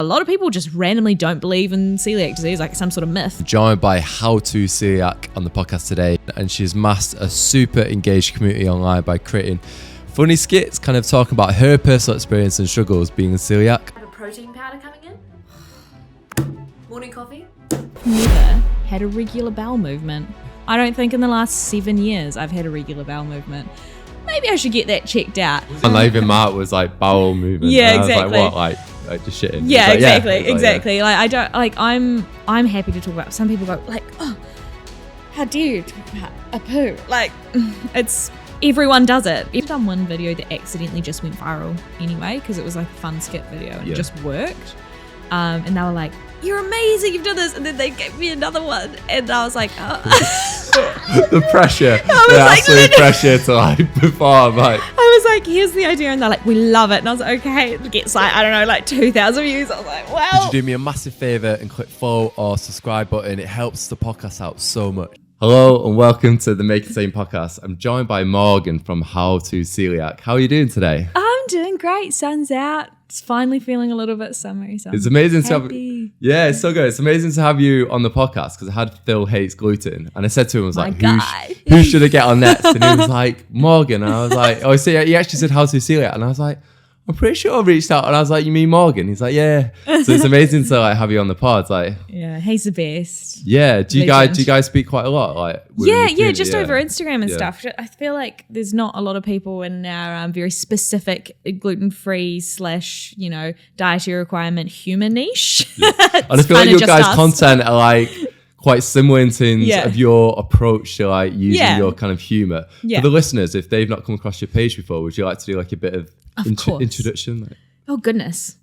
A lot of people just randomly don't believe in celiac disease, like some sort of myth. Joined by How to Celiac on the podcast today, and she's masked a super engaged community online by creating funny skits, kind of talking about her personal experience and struggles being a celiac. Have a protein powder coming in. Morning coffee. Never had a regular bowel movement. I don't think in the last 7 years I've had a regular bowel movement. Maybe I should get that checked out. And even Mark was like bowel movement. Yeah, and exactly. I was like, what? Like just shitting. Yeah, like, exactly. Yeah. Like I don't like. I'm happy to talk about. Some people go like, oh, how dare you talk about a poo? Like, it's everyone does it. I've done one video that accidentally just went viral anyway because it was like a fun skit video and it just worked. And they were like, "You're amazing, you've done this," and then they gave me another one, and I was like, "Oh." The pressure, the like, absolute pressure to like perform. Like, I was like, "Here's the idea," and they're like, "We love it," and I was like, "Okay," it gets like I don't know, like 2,000 views. I was like, "Wow." Could you do me a massive favour and click follow or subscribe button? It helps the podcast out so much. Hello and welcome to the Make It Sane podcast. I'm joined by Morgan from How to Celiac. How are you doing today? I'm doing great. Sun's out. It's finally feeling a little bit summery. So It's amazing to have. happy. Yeah, it's so good. It's amazing to have you on the podcast because I had Phil hates gluten, and I said to him, I was My like, guy. who should I get on next? And he was like, Morgan. And I was like, oh, so he actually said How to Celiac, and I was like, I'm pretty sure I reached out, and I was like, you mean Morgan? He's like, yeah. So it's amazing to like have you on the pod. Like, Yeah, he's the best. yeah. Do you Legend. guys speak quite a lot? Like, within the Yeah, community? just over Instagram and Yeah. stuff. I feel like there's not a lot of people in our very specific gluten-free / dietary requirement humor niche. And I feel like your guys' content are like quite similar in terms Yeah. of your approach to like using your kind of humor. Yeah. For the listeners, if they've not come across your page before, would you like to do like a bit of course. introduction? Like, Oh, goodness.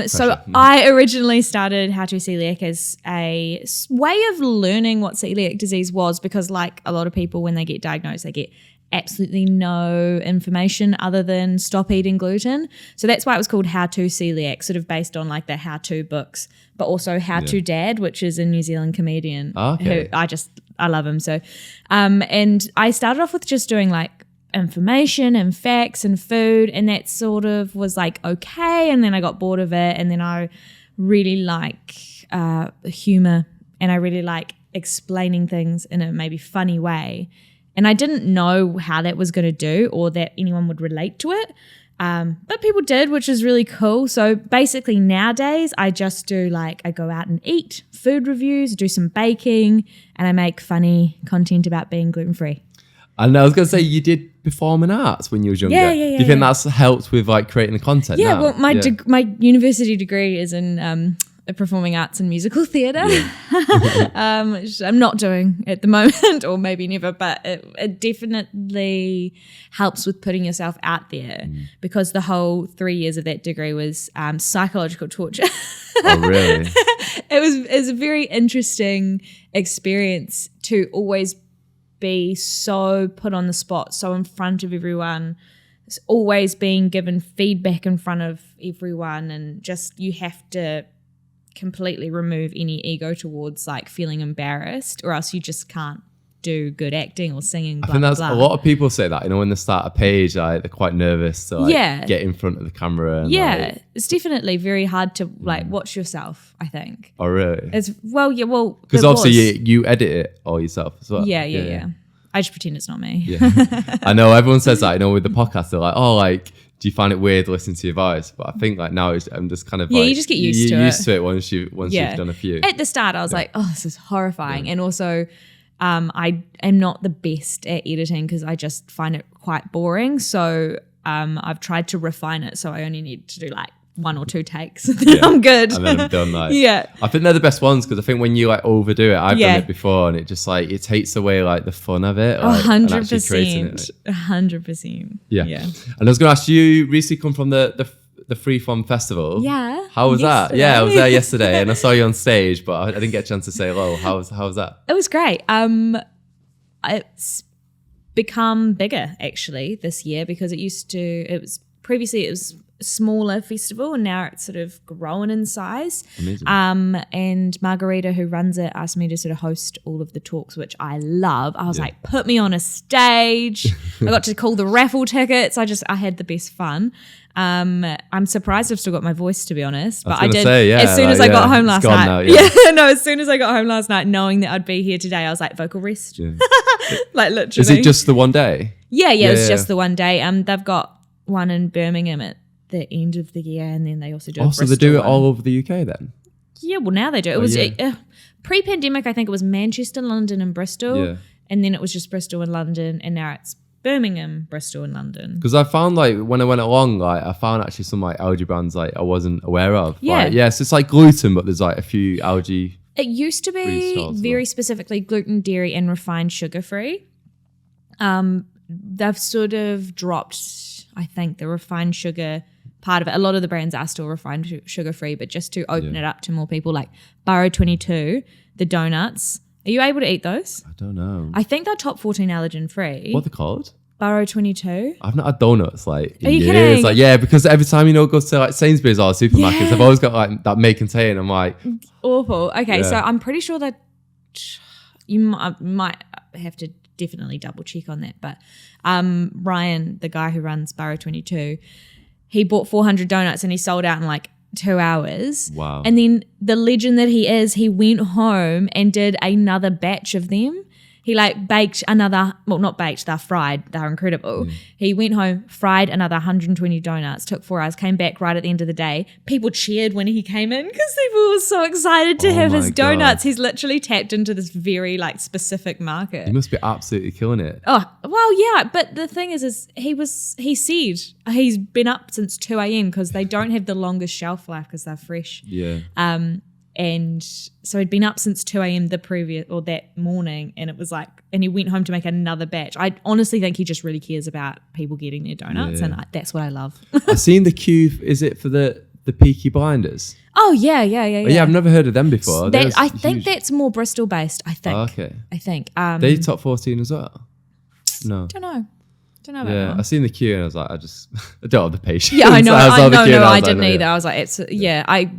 So I originally started How to Celiac as a way of learning what celiac disease was because like a lot of people when they get diagnosed, they get absolutely no information other than stop eating gluten. So that's why it was called How to Celiac, sort of based on like the how-to books, but also How to Dad, which is a New Zealand comedian Okay. who I love him. So, and I started off with just doing like information and facts and food, and that sort of was like okay, and then I got bored of it, and then I really like humor, and I really like explaining things in a maybe funny way, and I didn't know how that was going to do or that anyone would relate to it, but people did, which is really cool. So basically nowadays I just do like I go out and eat, food reviews, do some baking, and I make funny content about being gluten-free. and I was gonna say you did performing arts when you were younger. Yeah, Do you think that's helped with like creating the content? Yeah, now? well, my university degree is in performing arts and musical theatre, which I'm not doing at the moment, or maybe never, but it definitely helps with putting yourself out there because the whole 3 years of that degree was psychological torture. Oh, really? It was a very interesting experience to always be so put on the spot, so in front of everyone, it's always being given feedback in front of everyone, and just you have to completely remove any ego towards like feeling embarrassed, or else you just can't do good acting or singing. Blah, I think that's blah. a lot of people say that. You know, when they start a page, like they're quite nervous to like get in front of the camera. And, like, it's definitely very hard to like watch yourself, I think. oh, really? Because Because obviously you edit it all yourself as well. Yeah. I just pretend it's not me. Yeah. I know everyone says that, you know, with the podcast, they're like, oh, like, do you find it weird listening to your voice? But I think like now I'm just kind of like, you just get used to you're it. used to it once you've done a few. At the start, I was like, oh, this is horrifying. And also, I am not the best at editing because I just find it quite boring. So I've tried to refine it. So I only need to do like 1 or 2 takes. Then I'm good. And then I'm done. Like, Yeah. I think they're the best ones because I think when you like overdo it, I've done it before, and it just like it takes away like the fun of it. Like, and actually creating it, 100%. Yeah. And I was going to ask you, recently come from the Freeform Festival. Yeah. How was that? Yesterday. Yeah, I was there yesterday and I saw you on stage, but I didn't get a chance to say hello. How was that? It was great. It's become bigger actually this year because it was previously it was a smaller festival, and now it's sort of grown in size. Amazing. And Margarita, who runs it, asked me to sort of host all of the talks, which I love. I was like, put me on a stage. I got to call the raffle tickets. I had the best fun. I'm surprised I've still got my voice, to be honest, but I did as soon as I got home last night. As soon as I got home last night, knowing that I'd be here today, I was like, vocal rest. Like literally. Is it just the one day? Yeah, it was just the one day. They've got one in Birmingham at the end of the year, and then they also do. So they do it all over the UK then. Yeah, well now they do. It was pre-pandemic. I think it was Manchester, London, and Bristol, and then it was just Bristol and London, and now it's Birmingham, Bristol, and London. Because I found like when I went along, like I found actually some like algae brands like I wasn't aware of. Yeah. Like, so it's like gluten, but there's like a few algae. It used to be very specifically gluten, dairy, and refined sugar-free. They've sort of dropped, I think, the refined sugar part of it. A lot of the brands are still refined sugar-free, but just to open it up to more people, like Burrow 22, the donuts. Are you able to eat those? I don't know. I think they're top 14 allergen-free. What are they called? Burrow 22. I've not had donuts like in Are you years. kidding? Like because every time it goes to like Sainsbury's or supermarkets, I've always got like that may contain. I'm like awful. Okay, so I'm pretty sure that you might have to definitely double check on that. But Ryan, the guy who runs Burrow 22, he bought 400 donuts and he sold out in like 2 hours. Wow. And then the legend that he is, he went home and did another batch of them. He like baked another, well, not baked, they're fried, they're incredible. He went home, fried another 120 donuts, took 4 hours, came back right at the end of the day. People cheered when he came in because people were so excited to have his donuts. He's literally tapped into this very like specific market. He must be absolutely killing it. Oh, well, yeah, but the thing is he said he's been up since 2 a.m. because they don't have the longest shelf life because they're fresh. Yeah. And so he'd been up since 2 a.m. that morning, and it was like, and he went home to make another batch. I honestly think he just really cares about people getting their donuts, and that's what I love. I've seen the queue. Is it for the Peaky Blinders? Oh yeah. Yeah, I've never heard of them before. I think that's more Bristol based. I think. Oh, okay. I think. They top 14 as well. No. Don't know about Yeah, that one. I seen the queue and I was like, I don't have the patience. Yeah, I know. I didn't didn't either. I was like, I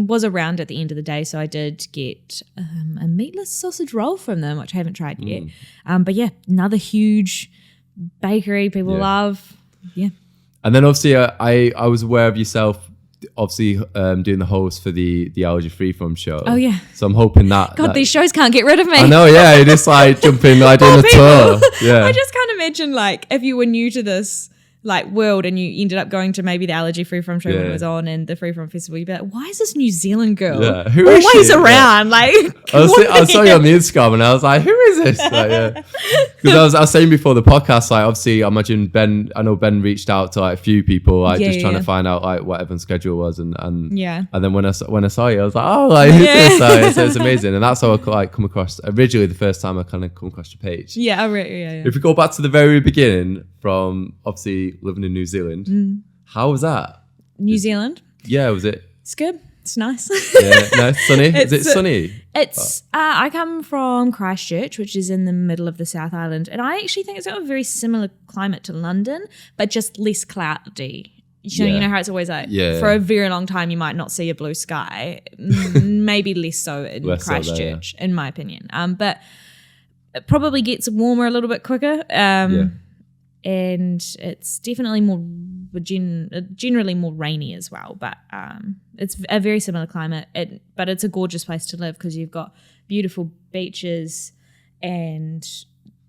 was around at the end of the day, so I did get a meatless sausage roll from them, which I haven't tried yet. But yeah, another huge bakery people love. Yeah. And then obviously I was aware of yourself, obviously doing the host for the Algae Freeform show. Oh yeah. So I'm hoping that. God, these shows can't get rid of me. I know, yeah. You just like jumping, like doing a tour. Yeah. I just can't imagine like if you were new to this like world and you ended up going to maybe the Allergy Freeform show when it was on and the Freeform Festival, you'd be like, why is this New Zealand girl who is always she? around? Like I saw you on the Instagram and I was like, who is this? Like, because I was saying before the podcast, like obviously I imagine I know Ben reached out to like a few people, like trying to find out like what everyone's schedule was and then when I saw you, I was like, oh, like who's this? Like, it's amazing. And that's how I like come across originally the first time I kind of come across your page. Yeah. If we go back to the very beginning from obviously living in New Zealand, how was that? New Zealand? Yeah, was it? It's good. It's nice. Yeah, nice, sunny. Is it sunny? It's. I come from Christchurch, which is in the middle of the South Island, and I actually think it's got a very similar climate to London, but just less cloudy. You know how it's always like for a very long time you might not see a blue sky. Maybe less so in Christchurch, in my opinion. But it probably gets warmer a little bit quicker. And it's definitely generally more rainy as well. But it's a very similar climate. But it's a gorgeous place to live because you've got beautiful beaches and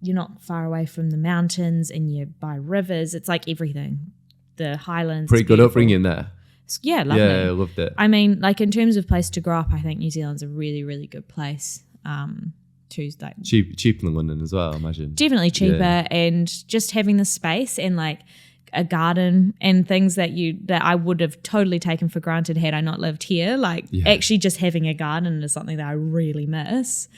you're not far away from the mountains and you're by rivers. It's like everything. The Highlands. Pretty good upbringing there. Yeah, lovely. Yeah, I loved it. I mean, like in terms of place to grow up, I think New Zealand's a really, really good place. Like cheaper than London as well, I imagine. Definitely cheaper, and just having the space and like a garden and things that I would have totally taken for granted had I not lived here. Like actually just having a garden is something that I really miss.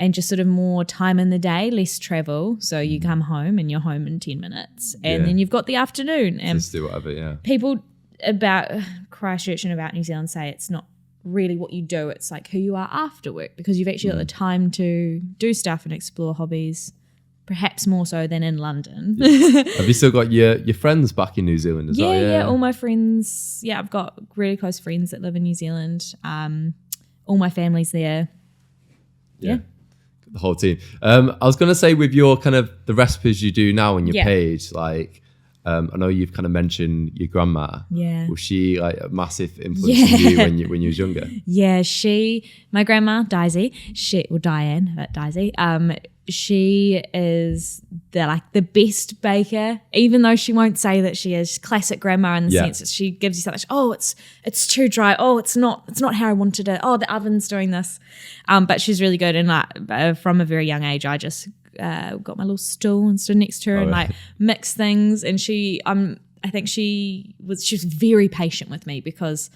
And just sort of more time in the day, less travel. So you come home and you're home in 10 minutes and then you've got the afternoon. And just do whatever, people about Christchurch and about New Zealand say it's not really what you do, it's like who you are after work because you've actually got the time to do stuff and explore hobbies perhaps more so than in London. Have you still got your friends back in New Zealand as well? Yeah, all my friends. Yeah, I've got really close friends that live in New Zealand. All my family's there. Yeah. The whole team. I was going to say with your kind of the recipes you do now on your page, like I know you've kind of mentioned your grandma. Yeah. Was she like a massive influence on you when you was younger? Yeah, my grandma, Diane, she is the best baker, even though she won't say that she is. Classic grandma in the sense that she gives you something. Oh, it's too dry. Oh, it's not how I wanted it. Oh, the oven's doing this. But she's really good. And from a very young age, I just got my little stool and stood next to her and mix things. And I think she was very patient with me because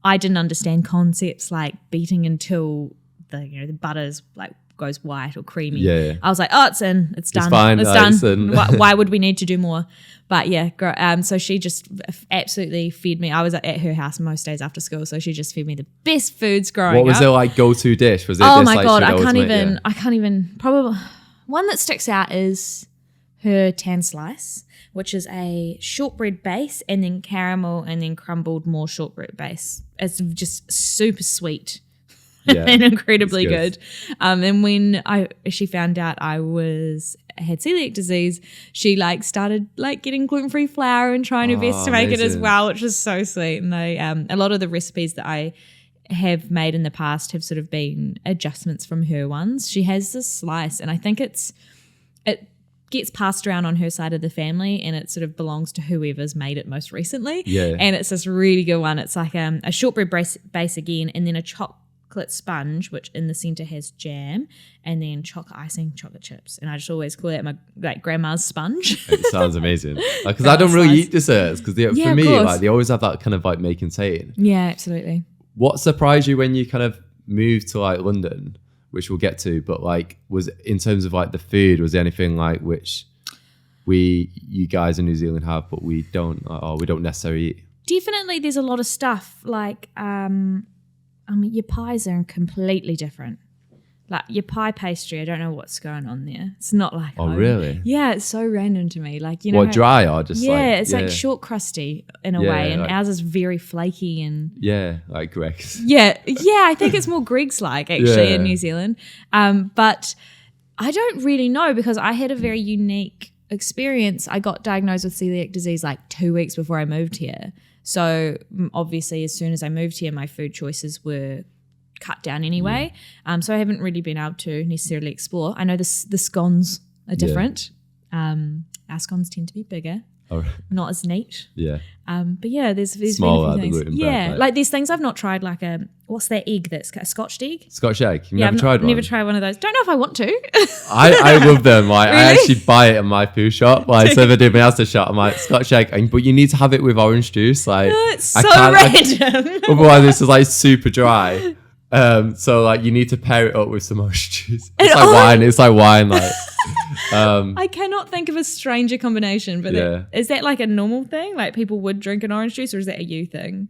I didn't understand concepts like beating until the butter's goes white or creamy. Yeah. I was like, oh, it's in, it's done. It's fine. It's done. Why would we need to do more? But yeah, so she just absolutely fed me. I was at her house most days after school, so she just fed me the best foods growing up. What was her go-to dish? Was it oh my God, I can't even, probably one that sticks out is her tan slice, which is a shortbread base and then caramel and then crumbled more shortbread base. It's just super sweet. And incredibly good. And when she found out I had celiac disease, she started getting gluten-free flour and trying her best to make it as well, which was so sweet. And a lot of the recipes that I have made in the past have sort of been adjustments from her ones. She has this slice, and I think it gets passed around on her side of the family, and it sort of belongs to whoever's made it most recently. Yeah. And it's this really good one. It's like a shortbread base again, and then a chocolate sponge, which in the center has jam, and then chocolate icing, chocolate chips. And I just always call it my grandma's sponge. It sounds amazing. Because I don't really eat desserts because for me, they always have that kind of make and say. Yeah, absolutely. What surprised you when you kind of moved to London, which we'll get to, but was in terms of the food, was there anything which you guys in New Zealand have but we don't necessarily eat? Definitely there's a lot of stuff your pies are completely different. Your pie pastry, I don't know what's going on there. It's not like oh really? Yeah, it's so random to me. What, dry or just it's short crusty in a way, and ours is very flaky and like Greg's. Yeah, I think it's more Greg's actually in New Zealand. But I don't really know because I had a very unique experience. I got diagnosed with celiac disease 2 weeks before I moved here. So obviously as soon as I moved here, my food choices were cut down anyway. So I haven't really been able to necessarily explore. I know the scones are different. Our scones tend to be bigger, not as neat. Yeah. But yeah, there's smaller things. The yeah, there's things I've not tried, what's that egg that's a Scotch egg? Scotch egg. You've never tried one? Never tried one of those. Don't know if I want to. I love them. Really? I actually buy it in my food shop. So if I do my Asda shop, I'm Scotch egg, but you need to have it with orange juice. It's so random. Otherwise, it's super dry. So you need to pair it up with some orange juice. It's wine. It's like wine. I cannot think of a stranger combination, but is that a normal thing? People would drink an orange juice, or is that a you thing?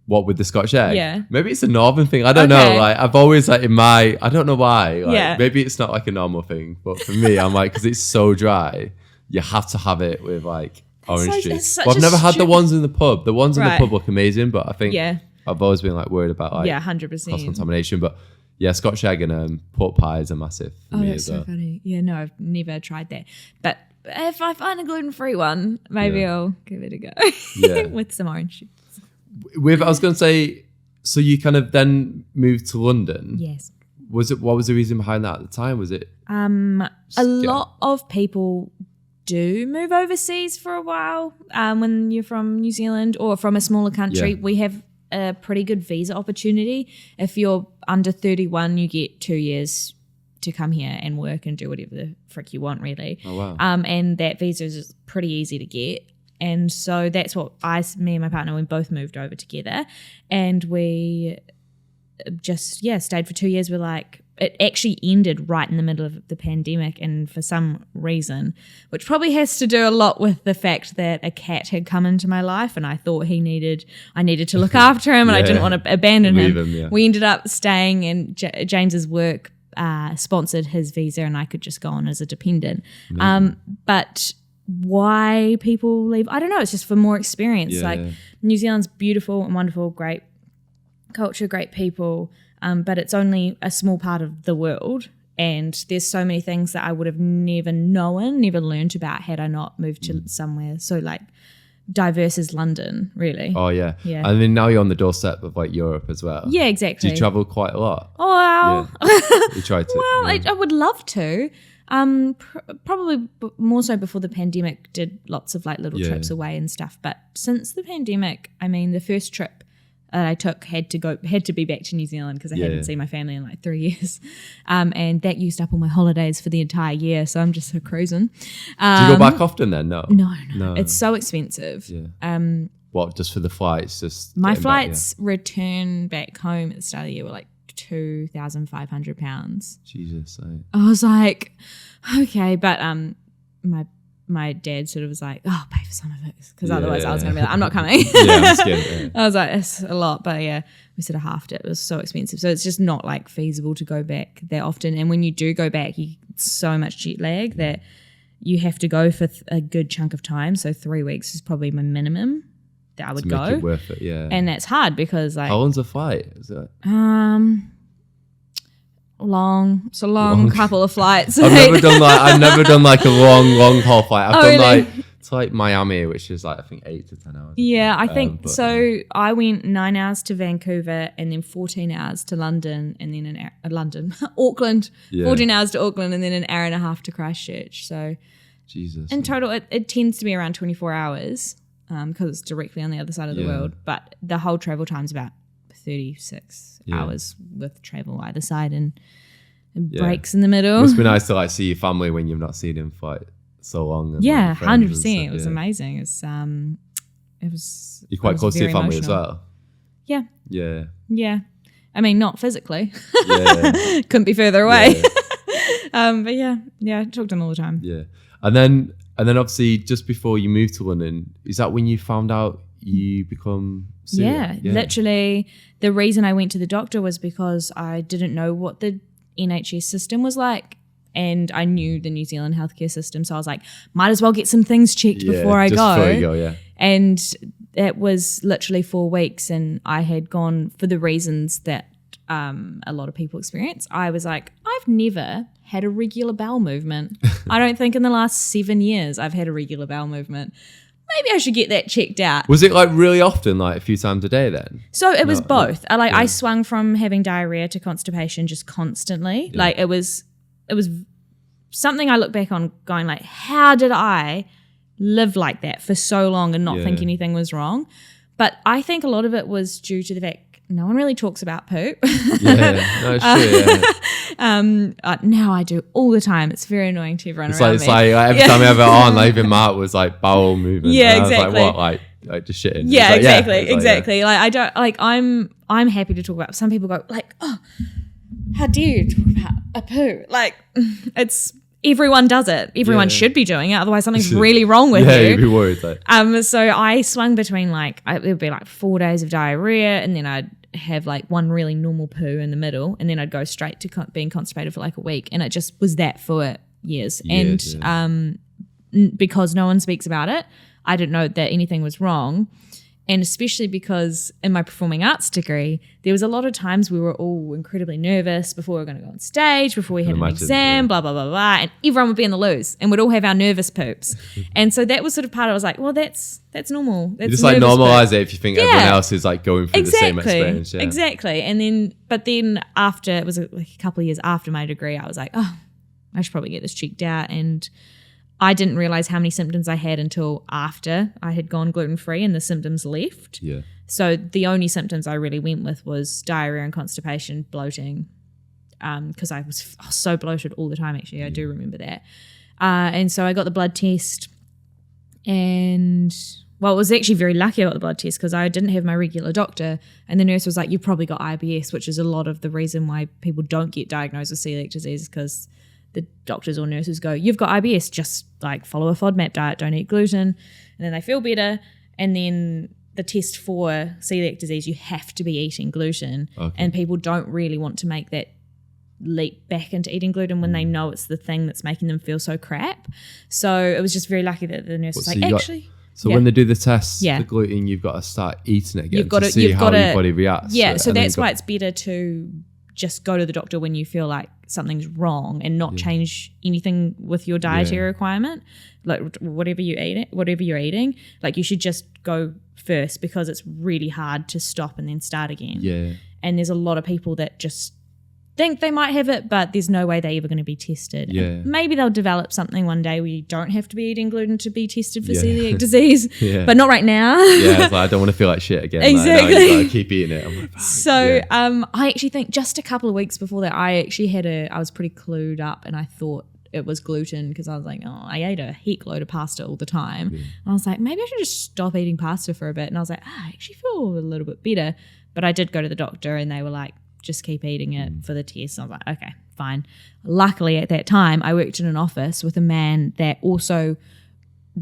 What, with the Scotch egg? Yeah. Maybe it's a northern thing. I don't know. I've always I don't know why. Maybe it's not a normal thing, but for me, I'm because it's so dry, you have to have it with orange juice. I've never had the ones in the pub. The ones in the pub look amazing, but I think I've always been worried about 100% cross contamination. But yeah, Scotch egg and pork pies are massive for me that's so funny. Yeah, no, I've never tried that. But if I find a gluten-free one, maybe I'll give it a go with some orange juice. I was going to say, so you kind of then moved to London. Yes. What was the reason behind that at the time? Was it? A lot of people do move overseas for a while when you're from New Zealand or from a smaller country. We have a pretty good visa opportunity. If you're under 31, you get 2 years to come here and work and do whatever the frick you want, really. Oh, wow. And that visa is pretty easy to get. And so that's what me and my partner, we both moved over together, and we just, stayed for 2 years. We're it actually ended right in the middle of the pandemic, and for some reason, which probably has to do a lot with the fact that a cat had come into my life and I thought I needed to look after him and I didn't want to abandon him. We ended up staying, and James's work sponsored his visa and I could just go on as a dependent. But why people leave, I don't know. It's just for more experience. New Zealand's beautiful and wonderful, great culture, great people, but it's only a small part of the world. And there's so many things that I would have never known, never learned about had I not moved to somewhere so like diverse as London, really. Oh yeah. And then now you're on the doorstep of like Europe as well. Yeah, exactly. Do you travel quite a lot? Oh wow. Yeah. You try to. Well, I would love to. Probably more so before the pandemic, did lots of like little trips away and stuff. But since the pandemic, I mean, the first trip I took had to be back to New Zealand because I hadn't seen my family in like 3 years, and that used up all my holidays for the entire year. So I'm just cruising. Do you go back often then? No. It's so expensive. What, just for the flights? Just my flights return back home at the start of the year were like £2,500. Jesus. I was like, okay, but my dad sort of was like, oh, pay for some of it, because otherwise I was going to be like, I'm not coming. I'm scared. I was like, it's a lot, but yeah, we sort of halved it. It was so expensive, so it's just not like feasible to go back that often. And when you do go back, you get so much jet lag that you have to go for a good chunk of time. So 3 weeks is probably my minimum that I would go. Make it worth it, yeah. And that's hard because like, how long's a flight? Is it? Long. It's a long couple of flights. I've never done like a long haul flight. I've done really? like to like Miami, which is like I think 8 to 10 hours. Yeah, I think so. I went 9 hours to Vancouver and then 14 hours to London and then Auckland. 14 hours to Auckland and then an hour and a half to Christchurch. So Jesus. in total, it tends to be around 24 hours because it's directly on the other side of the world. But the whole travel time's about 36 hours with travel either side and breaks in the middle. It must be nice to like see your family when you've not seen them for like so long. And, 100%. It was amazing. It was. You're quite close to your family as well. Yeah. Yeah. I mean, not physically. Yeah. Couldn't be further away. Yeah. But I talk to them all the time. Yeah. And then obviously just before you moved to London, is that when you found out you become celiac? Yeah, literally the reason I went to the doctor was because I didn't know what the NHS system was like, and I knew the New Zealand healthcare system, so I was like, might as well get some things checked before I go. Before you go, yeah. And it was literally 4 weeks, and I had gone for the reasons that a lot of people experience. I was like, I've never had a regular bowel movement. I don't think in the last 7 years I've had a regular bowel movement. Maybe I should get that checked out. Was it like really often, like a few times a day then? So it was both. I swung from having diarrhea to constipation just constantly. Yeah. Like it was something I look back on going like, how did I live like that for so long and not think anything was wrong? But I think a lot of it was due to the fact no one really talks about poop. It's true, now I do all the time. It's very annoying to everyone around me. It's like every time I have it on, like even Mark was like bowel movement. Yeah, exactly. I was like, what? Like just shitting. Yeah, like, exactly. Like I don't like. I'm happy to talk about. Some people go like, oh, how dare you talk about a poo? Like it's. Everyone does it. Everyone should be doing it. Otherwise, something's really wrong with you. Yeah, you'd be worried. Like. So I swung between it would be like 4 days of diarrhea, and then I'd have like one really normal poo in the middle, and then I'd go straight to being constipated for like a week, and it just was that for years. And because no one speaks about it, I didn't know that anything was wrong. And especially because in my performing arts degree, there was a lot of times we were all incredibly nervous before we were going to go on stage, before we had an exam, blah, blah, blah, blah. And everyone would be in the loos and we'd all have our nervous poops. And so that was sort of part of it. I was like, well, that's normal. That's you just like normalize it if you think everyone else is like going through the same experience. Yeah. Exactly. And then after, it was like a couple of years after my degree, I was like, oh, I should probably get this checked out. And I didn't realize how many symptoms I had until after I had gone gluten-free and the symptoms left. Yeah. So the only symptoms I really went with was diarrhea and constipation, bloating, because I was so bloated all the time, actually. I do remember that. And so I got the blood test and, well, it was actually very lucky I got the blood test because I didn't have my regular doctor, and the nurse was like, you've probably got IBS, which is a lot of the reason why people don't get diagnosed with celiac disease, because the doctors or nurses go, you've got IBS, just like follow a FODMAP diet, don't eat gluten, and then they feel better. And then the test for celiac disease, you have to be eating gluten, and people don't really want to make that leap back into eating gluten when they know it's the thing that's making them feel so crap. So it was just very lucky that the nurse was like, actually. So when they do the tests for gluten, you've got to start eating it again to see how your body reacts. Yeah, so that's why it's better to just go to the doctor when you feel like something's wrong and not change anything with your dietary requirement, like whatever you're eating. Like you should just go first because it's really hard to stop and then start again. Yeah. And there's a lot of people that just think they might have it, but there's no way they're ever going to be tested. Yeah. And maybe they'll develop something one day where you don't have to be eating gluten to be tested for celiac disease, but not right now. Yeah, it's like, I don't want to feel like shit again. Exactly. Like, you gotta keep eating it. I'm like, so I actually think just a couple of weeks before that, I was pretty clued up and I thought it was gluten because I was like, I ate a heck load of pasta all the time. And I was like, maybe I should just stop eating pasta for a bit. And I was like, I actually feel a little bit better. But I did go to the doctor and they were like, just keep eating it for the test. I was like, okay, fine. Luckily at that time, I worked in an office with a man that also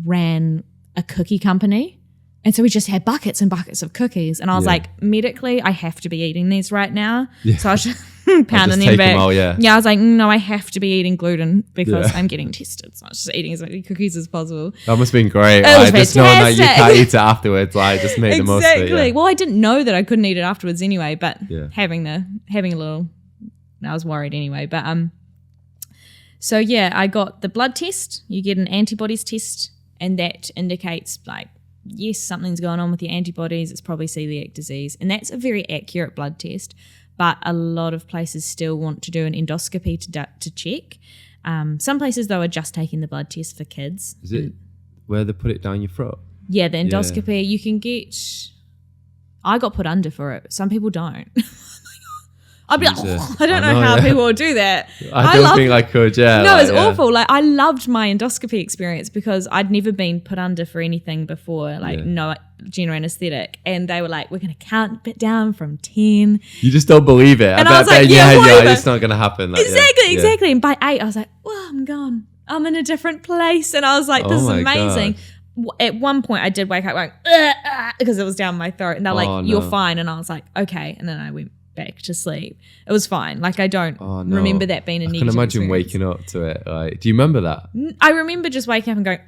ran a cookie company. And so we just had buckets and buckets of cookies. And I was like, medically, I have to be eating these right now. Yeah. So I was just pounding them back. Yeah, I was like, no, I have to be eating gluten because I'm getting tested. So I was just eating as many cookies as possible. That must have been great. Just knowing that you can't eat it afterwards, like just make the most of it. Exactly. Well, I didn't know that I couldn't eat it afterwards anyway, but having a little, I was worried anyway. But so yeah, I got the blood test. You get an antibodies test, and that indicates like, yes, something's going on with your antibodies. It's probably celiac disease. And that's a very accurate blood test. But a lot of places still want to do an endoscopy to check. Some places, though, are just taking the blood test for kids. Is it where they put it down your throat? Yeah, the endoscopy. You can get... I got put under for it. Some people don't. I'd be like, I don't know how people will do that. I don't think I could, No, it's awful. Like, I loved my endoscopy experience because I'd never been put under for anything before, like no general anesthetic. And they were like, we're going to count it down from 10. You just don't believe it. And I was like, it's not going to happen. Like, exactly. And by 8, I was like, well, I'm gone. I'm in a different place. And I was like, this is amazing. God. At one point, I did wake up going, because it was down my throat. And they're like, you're fine. And I was like, okay. And then I went back to sleep. It was fine. Like I don't remember that being a negative I can imagine experience. waking up to it. Like, do you remember that? I remember just waking up and going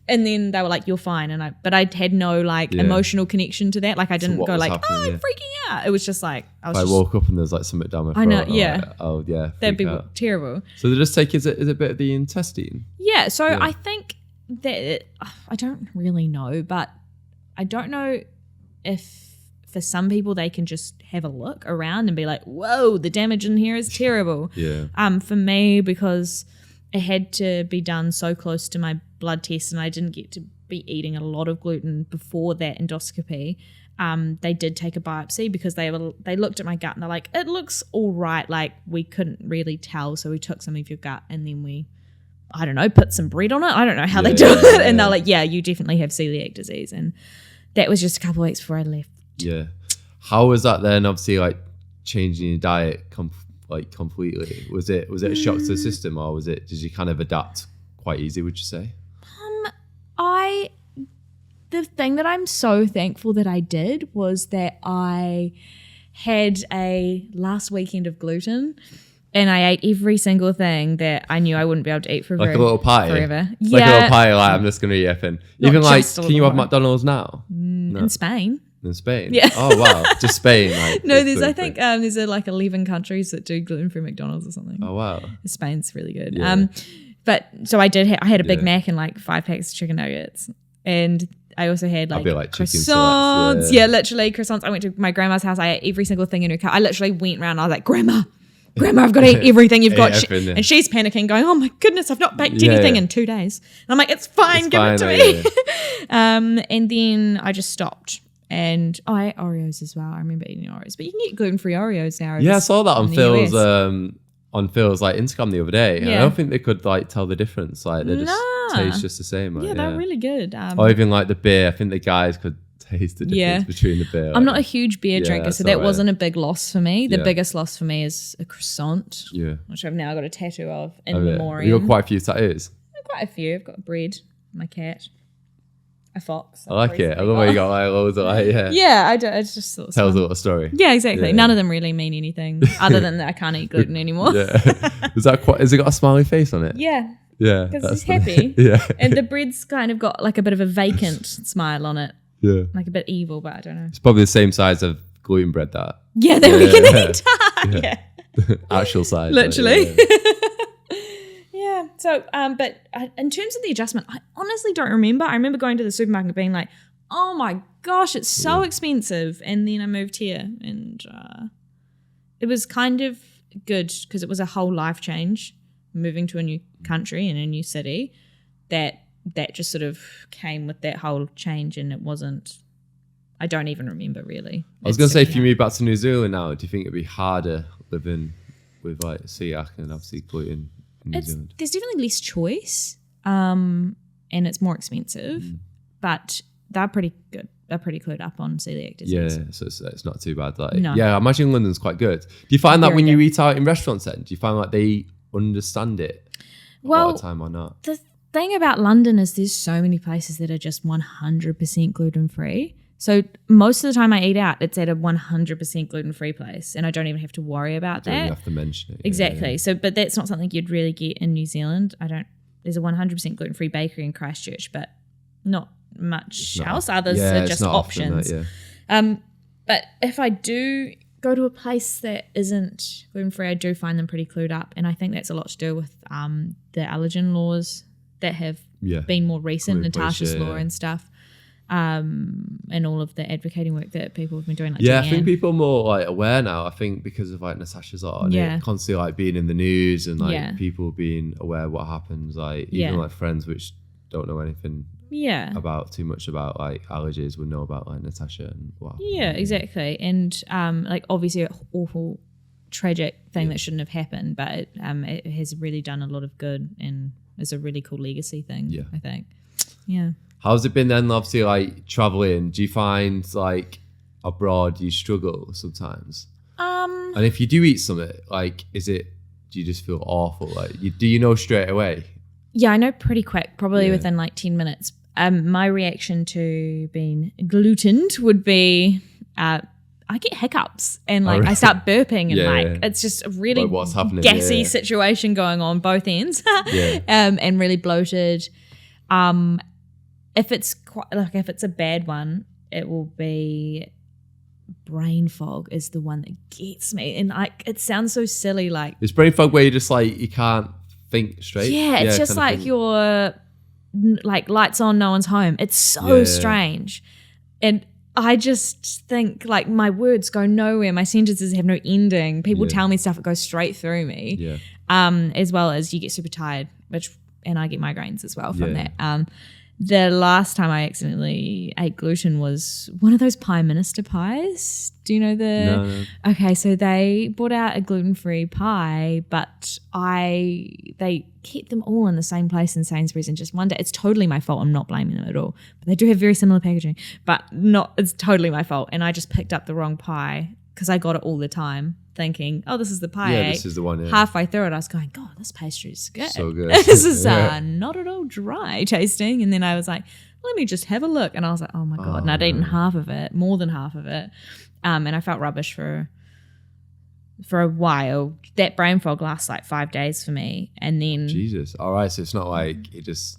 and then they were like, you're fine. And I had no like emotional connection to that. Like I didn't go like, I'm freaking out. It was just like I woke up and there's like something down my throat. I know, yeah. Like, oh yeah. That'd be terrible. So they just take is it a bit of the intestine? Yeah. So I think that I don't really know, but I don't know if for some people they can just have a look around and be like, whoa, the damage in here is terrible. For me, because it had to be done so close to my blood test and I didn't get to be eating a lot of gluten before that endoscopy, they did take a biopsy because they looked at my gut and they're like, it looks all right. Like we couldn't really tell. So we took some of your gut and then we, I don't know, put some bread on it. I don't know how they do it. And they're like, yeah, you definitely have celiac disease. And that was just a couple of weeks before I left. Yeah. How was that then? Obviously, like changing your diet completely. Was it a shock to the system, or did you kind of adapt quite easy? Would you say? The thing that I'm so thankful that I did was that I had a last weekend of gluten. And I ate every single thing that I knew I wouldn't be able to eat for like a little pie forever. Like a little pie. Like I'm just gonna eat everything. Even like, can you have McDonald's now? No. In Spain. In Spain? Yeah. Oh, wow. Just Spain. Like, no, there's like 11 countries that do gluten-free McDonald's or something. Oh, wow. Spain's really good. Yeah. But so I had a Big Mac and like 5 packs of chicken nuggets. And I also had like croissants. Yeah, literally croissants. I went to my grandma's house. I ate every single thing in her car. I literally went around. I was like, Grandma, I've got to eat everything you've got. And she's panicking, going, oh my goodness, I've not baked anything in 2 days. And I'm like, it's fine, give it to me. And then I just stopped. And I ate Oreos as well. I remember eating Oreos. But you can get gluten-free Oreos now. Yeah, I saw that on Phil's like Instagram the other day. And I don't think they could like tell the difference. Like they just taste just the same. Like, they're really good. Or even like the beer. I think the guys could taste the difference between the beer. I'm not a huge beer drinker, so that wasn't a big loss for me. The biggest loss for me is a croissant, which I've now got a tattoo of in memoriam. You've got quite a few tattoos. Quite a few. I've got bread, my cat. a fox. I like it. I love where you got like loads of like, Yeah, I do. It's just sort of tells fun. a little story. Yeah, exactly. Yeah. None of them really mean anything other than that I can't eat gluten anymore. Yeah. Has it got a smiley face on it? Yeah, Yeah. because he's funny. happy. Yeah. And the bread's kind of got like a bit of a vacant smile on it. Yeah. Like a bit evil, but I don't know. It's probably the same size of gluten bread that. Yeah, that we can eat. Yeah. Actual size. Literally. Like, yeah. Yeah. So, but in terms of the adjustment, I honestly don't remember. I remember going to the supermarket and being like, oh my gosh, it's so expensive. And then I moved here and it was kind of good because it was a whole life change, moving to a new country and a new city. That just sort of came with that whole change, and it wasn't, I don't even remember really. I was going to say, if you move back to New Zealand now, do you think it'd be harder living with like celiac and obviously gluten in New Zealand? There's definitely less choice, and it's more expensive, but they're pretty good. They're pretty clued up on celiac disease. Yeah, so it's not too bad. Like, No. Yeah, I imagine London's quite good. Do you find that Very when you good. eat out in restaurants then, do you find like they understand it a lot of the time or not? The thing about London is there's so many places that are just 100% gluten-free. So most of the time I eat out, it's at a 100% gluten-free place, and I don't even have to worry about Don't even that. have to mention it. Exactly. Yeah. So, but that's not something you'd really get in New Zealand. There's a 100% gluten-free bakery in Christchurch, but not much else. Others are it's just not often options. that, yeah. But if I do go to a place that isn't gluten-free, I do find them pretty clued up, and I think that's a lot to do with the allergen laws that have been more recent, Natasha's law and stuff, and all of the advocating work that people have been doing. Like Yeah, I Deanne. think people are more like aware now. I think because of like Natasha's law and it constantly like being in the news and like people being aware what happens. Like even like friends which don't know anything about too much about like allergies would know about like Natasha and what happened. Yeah, exactly. And like obviously an awful tragic thing that shouldn't have happened, but it has really done a lot of good and is a really cool legacy thing, I think. Yeah. How's it been then, obviously, like traveling? Do you find like abroad you struggle sometimes? And if you do eat something, like do you just feel awful? Like do you know straight away? Yeah, I know pretty quick, probably within like 10 minutes. My reaction to being glutened would be I get hiccups and like I start burping and it's just a really like what's happening? gassy situation going on both ends. And really bloated. If it's a bad one, it will be brain fog is the one that gets me. And like it sounds so silly, like it's brain fog where you just like you can't think straight. Yeah, it's just like you're like lights on, no one's home. It's so strange. And I just think like my words go nowhere. My sentences have no ending. People tell me stuff that goes straight through me. Yeah. As well as you get super tired, and I get migraines as well from that. The last time I accidentally ate gluten was one of those Prime Minister pies. Do you know No. Okay, so they brought out a gluten-free pie, but they kept them all in the same place in Sainsbury's, and just one day, it's totally my fault. I'm not blaming them at all. But they do have very similar packaging, but it's totally my fault. And I just picked up the wrong pie because I got it all the time, thinking, oh, this is the pie. Yeah, this is the one. Yeah. Halfway through it, I was going, God, this pastry is good. So good. This is not at all dry tasting. And then I was like, let me just have a look. And I was like, oh my God. And I'd eaten half of it, more than half of it. And I felt rubbish for a while. That brain fog lasts like 5 days for me. And then Jesus. All right. So it's not like it just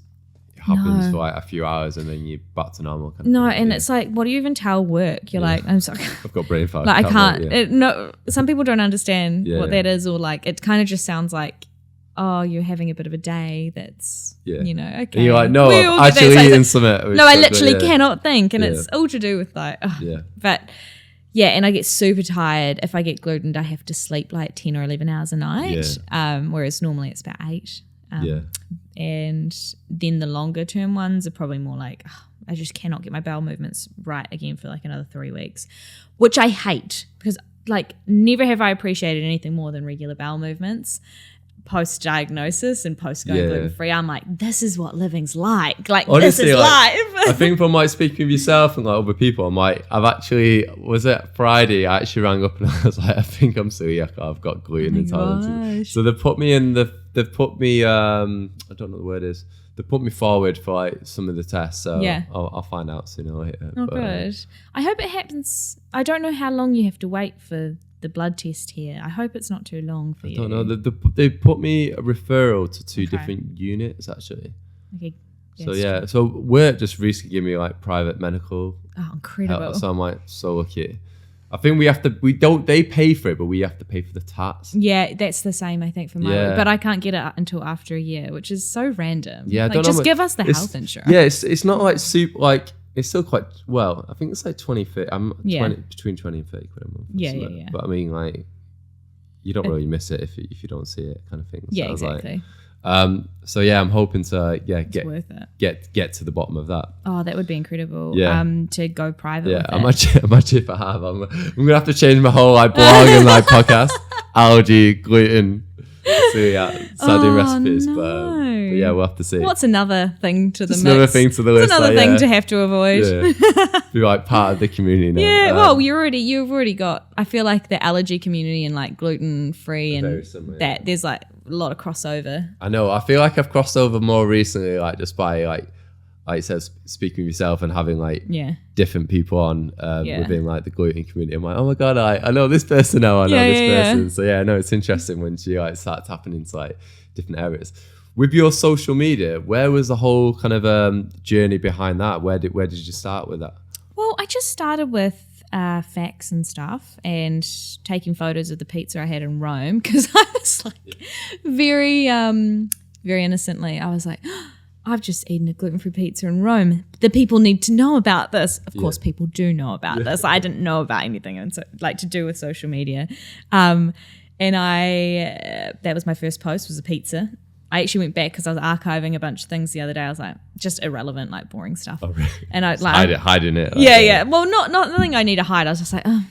happens for like a few hours and then you're back to normal. Kind of thing. and it's like, what do you even tell work? You're like, I'm sorry. I've got brain fog. Like I can't. Some people don't understand what that is, or like it kind of just sounds like, oh, you're having a bit of a day. That's okay. And you're like, no, I'm actually eating something. No, I literally cannot think, and it's all to do with like, but. Yeah, and I get super tired. If I get glutened, I have to sleep like 10 or 11 hours a night, whereas normally it's about 8. And then the longer term ones are probably more like, I just cannot get my bowel movements right again for like another 3 weeks, which I hate because like never have I appreciated anything more than regular bowel movements. Post-diagnosis and post-going gluten-free, I'm like, this is what living's like. Like, honestly, this is life. I think from like speaking with yourself and like other people, I'm like, was it Friday? I actually rang up and I was like, I think I'm celiac. I've got gluten intolerance. So they put me I don't know what the word is. they put me forward for like some of the tests, so Yeah. I'll find out sooner or later. Oh, good. I hope it happens. I don't know how long you have to wait for the blood test here. I hope it's not too long for you. I don't know. They put me a referral to two different units actually. Okay. So yeah, so work just recently gave me like private medical. Oh, incredible. Help, so I'm like so lucky. I think they pay for it, but we have to pay for the tats. Yeah, that's the same, I think, for my work. But I can't get it until after a year, which is so random. Yeah, I like, don't know. just give us the health insurance. Yeah, it's not like super, like, it's still quite, well, I think it's like 20, between 20 and 30 quid a month. Yeah. But I mean, like, you don't really miss it if you don't see it kind of thing. So yeah, exactly. So yeah, I'm hoping to it's worth it. get to the bottom of that. Oh, that would be incredible. Yeah. To go private. Yeah, with imagine if I have. I'm gonna have to change my whole like blog and like podcast, allergy, gluten, celiac, start doing recipes. No. But yeah, we'll have to see. What's another thing to the mix? Another thing to the list. Another thing to have to avoid. Yeah. Be like part of the community now. Yeah, well, you've already got. I feel like the allergy community and like gluten-free and similar, that there's like a lot of crossover. I know. I feel like I've crossed over more recently, like just by like it says, speaking with yourself and having like different people on within like the gluten community. I'm like, oh my god, I know this person now. I know this person. Yeah. So yeah, no, it's interesting when you like start tapping into like different areas. With your social media, where was the whole kind of journey behind that? Where did you start with that? Well, I just started with facts and stuff and taking photos of the pizza I had in Rome because I was like very innocently, I was like, oh, I've just eaten a gluten-free pizza in Rome. The people need to know about this. Of course, people do know about this. I didn't know about anything and so, like to do with social media. And that was my first post, was a pizza. I actually went back because I was archiving a bunch of things the other day. I was like, just irrelevant, like boring stuff. Oh, really? And I like hiding it. Like, yeah. Well, not nothing I need to hide. I was just like, oh,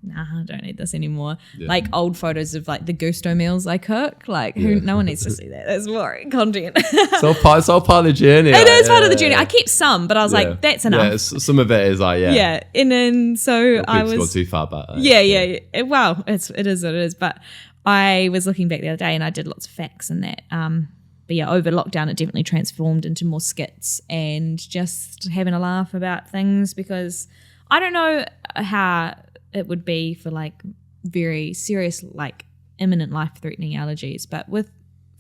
nah, I don't need this anymore. Yeah. Like old photos of like the gusto meals I cook. Like no one needs to see that. That's boring content. It's all part of the journey. It is part of the journey. I kept some, but I was like, that's enough. Yeah, some of it is like, yeah. And then so I was gone too far back. Like, well, it is. But I was looking back the other day and I did lots of facts and that. But yeah, over lockdown, it definitely transformed into more skits and just having a laugh about things because I don't know how it would be for like very serious, like imminent life-threatening allergies. But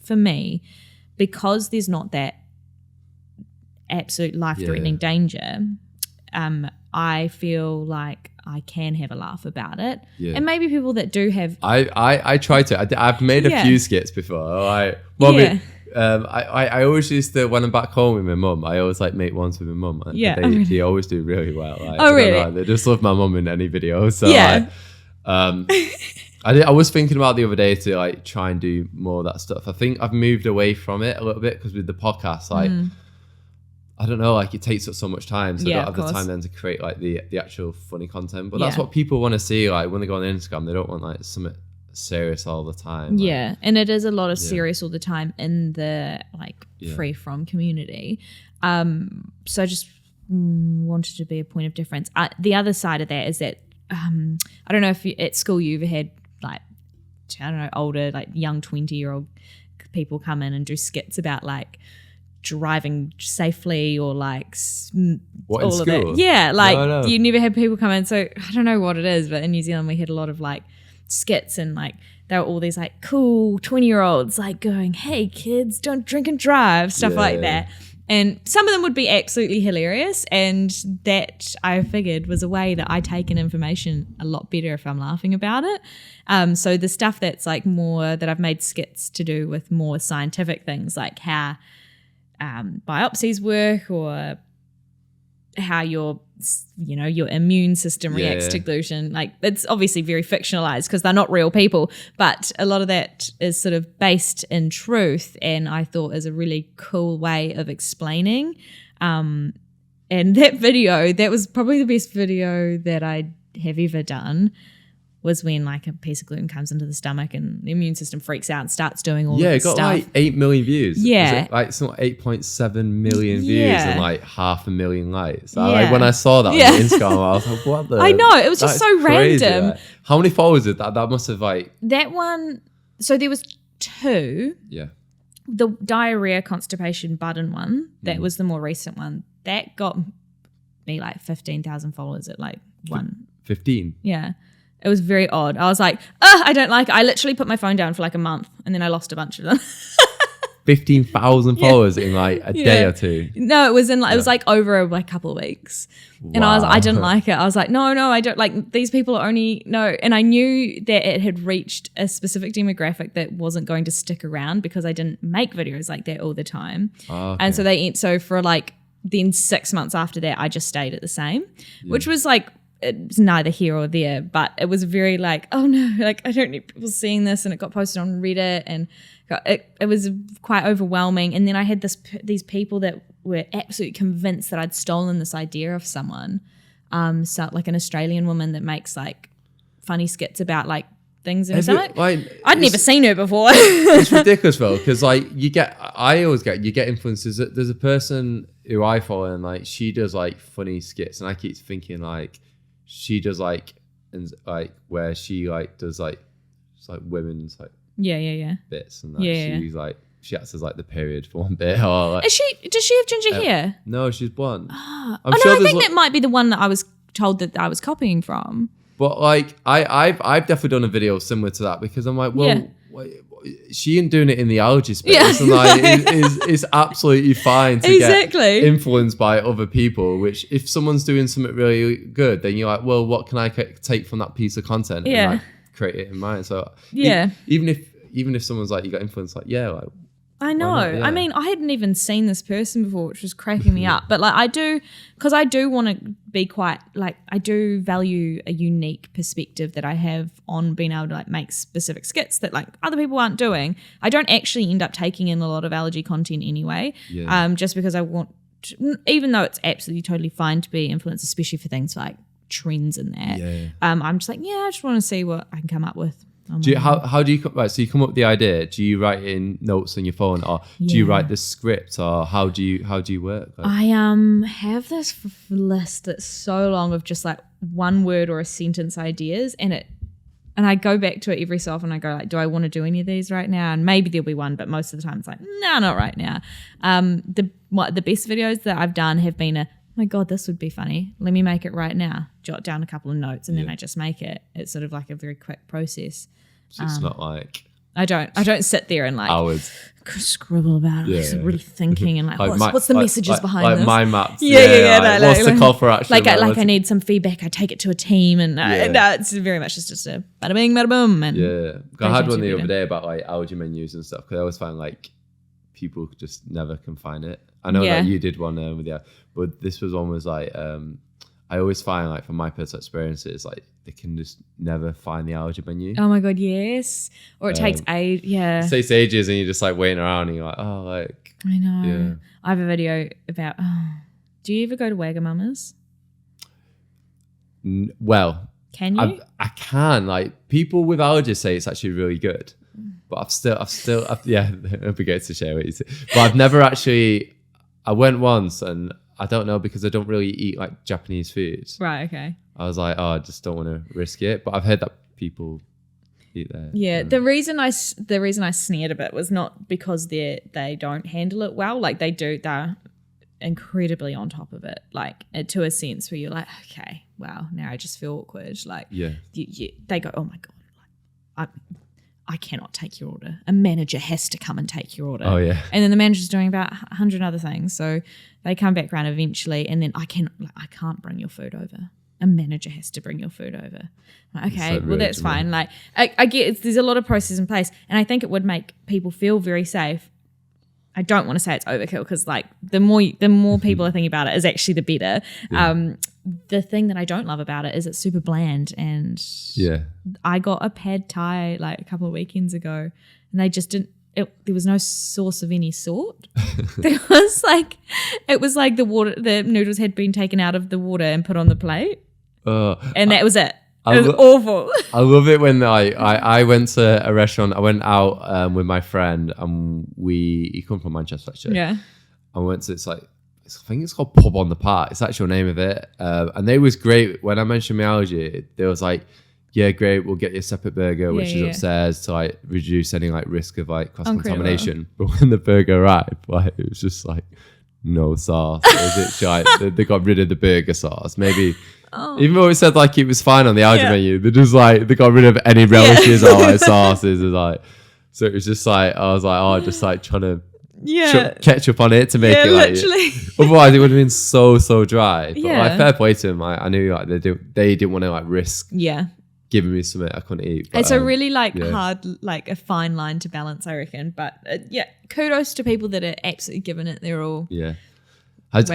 for me, because there's not that absolute life-threatening danger, I feel like I can have a laugh about it. Yeah. And maybe people that do have... I try to. I've made a few skits before. I always used to, when I'm back home with my mum, I always like make ones with my mum. They always do really well. Like, really? They just love my mum in any video. So I was thinking about the other day to like try and do more of that stuff. I think I've moved away from it a little bit because with the podcast, like I don't know, like it takes up so much time, so I don't have the time then to create like the actual funny content. But that's what people want to see. Like when they go on Instagram, they don't want like something serious all the time. Yeah, and it is a lot of serious all the time in the like free from community. So I just wanted to be a point of difference. The other side of that is that I don't know if at school you ever had like, I don't know, older like young 20-year-old people come in and do skits about like driving safely or like what, all in of school? that. Yeah, like no. You never had people come in. So I don't know what it is, but in New Zealand we had a lot of like skits and like there were all these like cool 20-year-olds like going, hey kids, don't drink and drive, stuff like that. And some of them would be absolutely hilarious, and that I figured was a way that I take in information a lot better if I'm laughing about it. So the stuff that's like more that I've made skits to do with more scientific things like how biopsies work or how your immune system reacts to gluten. Like it's obviously very fictionalized because they're not real people, but a lot of that is sort of based in truth, and I thought is a really cool way of explaining. And that video, that was probably the best video that I have ever done, was when like a piece of gluten comes into the stomach and the immune system freaks out and starts doing all of this stuff. Yeah, it got like 8 million views. Yeah. Like some 8.7 million views and like 500,000 likes. Like when I saw that on Instagram, I was like, what the? I know, it was just so crazy. random. Like, how many followers did that? That must have like... That one, so there was 2. Yeah. the diarrhea, constipation, button one, that was the more recent one. That got me like 15,000 followers at like 15. Yeah. It was very odd. I was like, I don't like it. I literally put my phone down for like a month and then I lost a bunch of them. 15,000 followers in like a day or two. No, it was in like, it was like over like a couple of weeks. Wow. And I didn't like it. I was like, no, I don't like, these people are only, no. And I knew that it had reached a specific demographic that wasn't going to stick around because I didn't make videos like that all the time. Oh, okay. And so for like, then 6 months after that, I just stayed at the same, which was like, it's neither here or there, but it was very like, oh no, like I don't need people seeing this, and it got posted on Reddit, and it was quite overwhelming. And then I had these people that were absolutely convinced that I'd stolen this idea of someone, so like an Australian woman that makes like funny skits about like things in her stomach. I'd never seen her before. It's ridiculous though, because like I always get influencers. There's a person who I follow and like she does like funny skits, and I keep thinking like, she does like, and like where she like does like, it's like women's like bits, and like she's like, she acts as like the period for one bit. Or like, does she have ginger hair? No, she's blonde. I think that might be the one that I was told that I was copying from. But like I've definitely done a video similar to that, because I'm like, well, she ain't doing it in the allergy space, and like it's absolutely fine to get influenced by other people. Which if someone's doing something really good, then you're like, well, what can I take from that piece of content and like create it in mine? So even if someone's like, you got influence, like like, I know. I mean, I hadn't even seen this person before, which was cracking me up. But like I do want to be quite like, I do value a unique perspective that I have on being able to like make specific skits that like other people aren't doing. I don't actually end up taking in a lot of allergy content anyway, just because I want to, even though it's absolutely totally fine to be influenced, especially for things like trends and that. I'm just like, I just want to see what I can come up with. How do you so you come up with the idea? Do you write in notes on your phone, or do you write the script, or how do you work? Like, I have this list that's so long of just like one word or a sentence ideas, and I go back to it every so often. I go like, do I want to do any of these right now? And maybe there'll be one, but most of the time it's like, no, not right now. The best videos that I've done have been oh my God, this would be funny. Let me make it right now. Jot down a couple of notes and then I just make it. It's sort of like a very quick process. So it's not like I don't sit there and like hours scribble about it. I'm really thinking and like what's the messages behind like this? mind maps. Like, what's the call for action? Like I need some feedback. I take it to a team, and it's very much just a bada bing, bada boom. And I had one the other day about like allergy menus and stuff, because I always find like people just never can find it. I know that you did one with but this was one was like I always find like from my personal experiences, like they can just never find the allergy menu. Oh my God, yes. Or it takes ages. Yeah. It takes ages, and you're just like waiting around, and you're like, oh, like. I know. Yeah. I have a video about. Do you ever go to Wagamama's? Well, can you? I can. Like people with allergies say it's actually really good, but I've still it'd be great to share what you say. But I've never actually. I went once, and I don't know, because I don't really eat like Japanese foods. Right. Okay. I was like, I just don't want to risk it. But I've heard that people eat there. Yeah. The reason I sneered a bit was not because they don't handle it well. Like they do. They're incredibly on top of it. Like to a sense where you're like, okay, wow, now I just feel awkward. Like they go, oh my God, like I cannot take your order. A manager has to come and take your order. Oh yeah. And then the manager's doing about 100 other things. So they come back around eventually, and then I can't bring your food over. A manager has to bring your food over. I'm like, okay, well that's fine. Like I get there's a lot of processes in place, and I think it would make people feel very safe. I don't want to say it's overkill, because like the more people are thinking about it is actually the better. Yeah. The thing that I don't love about it is it's super bland, and I got a pad thai like a couple of weekends ago, and they just didn't. There was no sauce of any sort. It was like the noodles had been taken out of the water and put on the plate, and that was it. It was awful. I love it when I went to a restaurant. I went out with my friend, and he come from Manchester actually. Yeah. I went to I think it's called Pub on the Park. It's actually the name of it. And they was great. When I mentioned my allergy, they was like, yeah, great, we'll get you a separate burger, which is yeah. upstairs to like reduce any like risk of like cross-contamination. But when the burger arrived, like, it was just like no sauce. It was literally like, they got rid of the burger sauce. Maybe, even though it said like it was fine on the Aldi menu, they just like, they got rid of any relishes or like sauces. And, like, so it was just like, I was like, oh, just like trying to ketchup on it to make it like, literally. Otherwise it would have been so dry. But Yeah. like, fair play to them. I knew like they didn't want to like risk giving me something I couldn't eat. But, it's a really like hard, like a fine line to balance, I reckon. But kudos to people that are absolutely giving it their all. Yeah. Has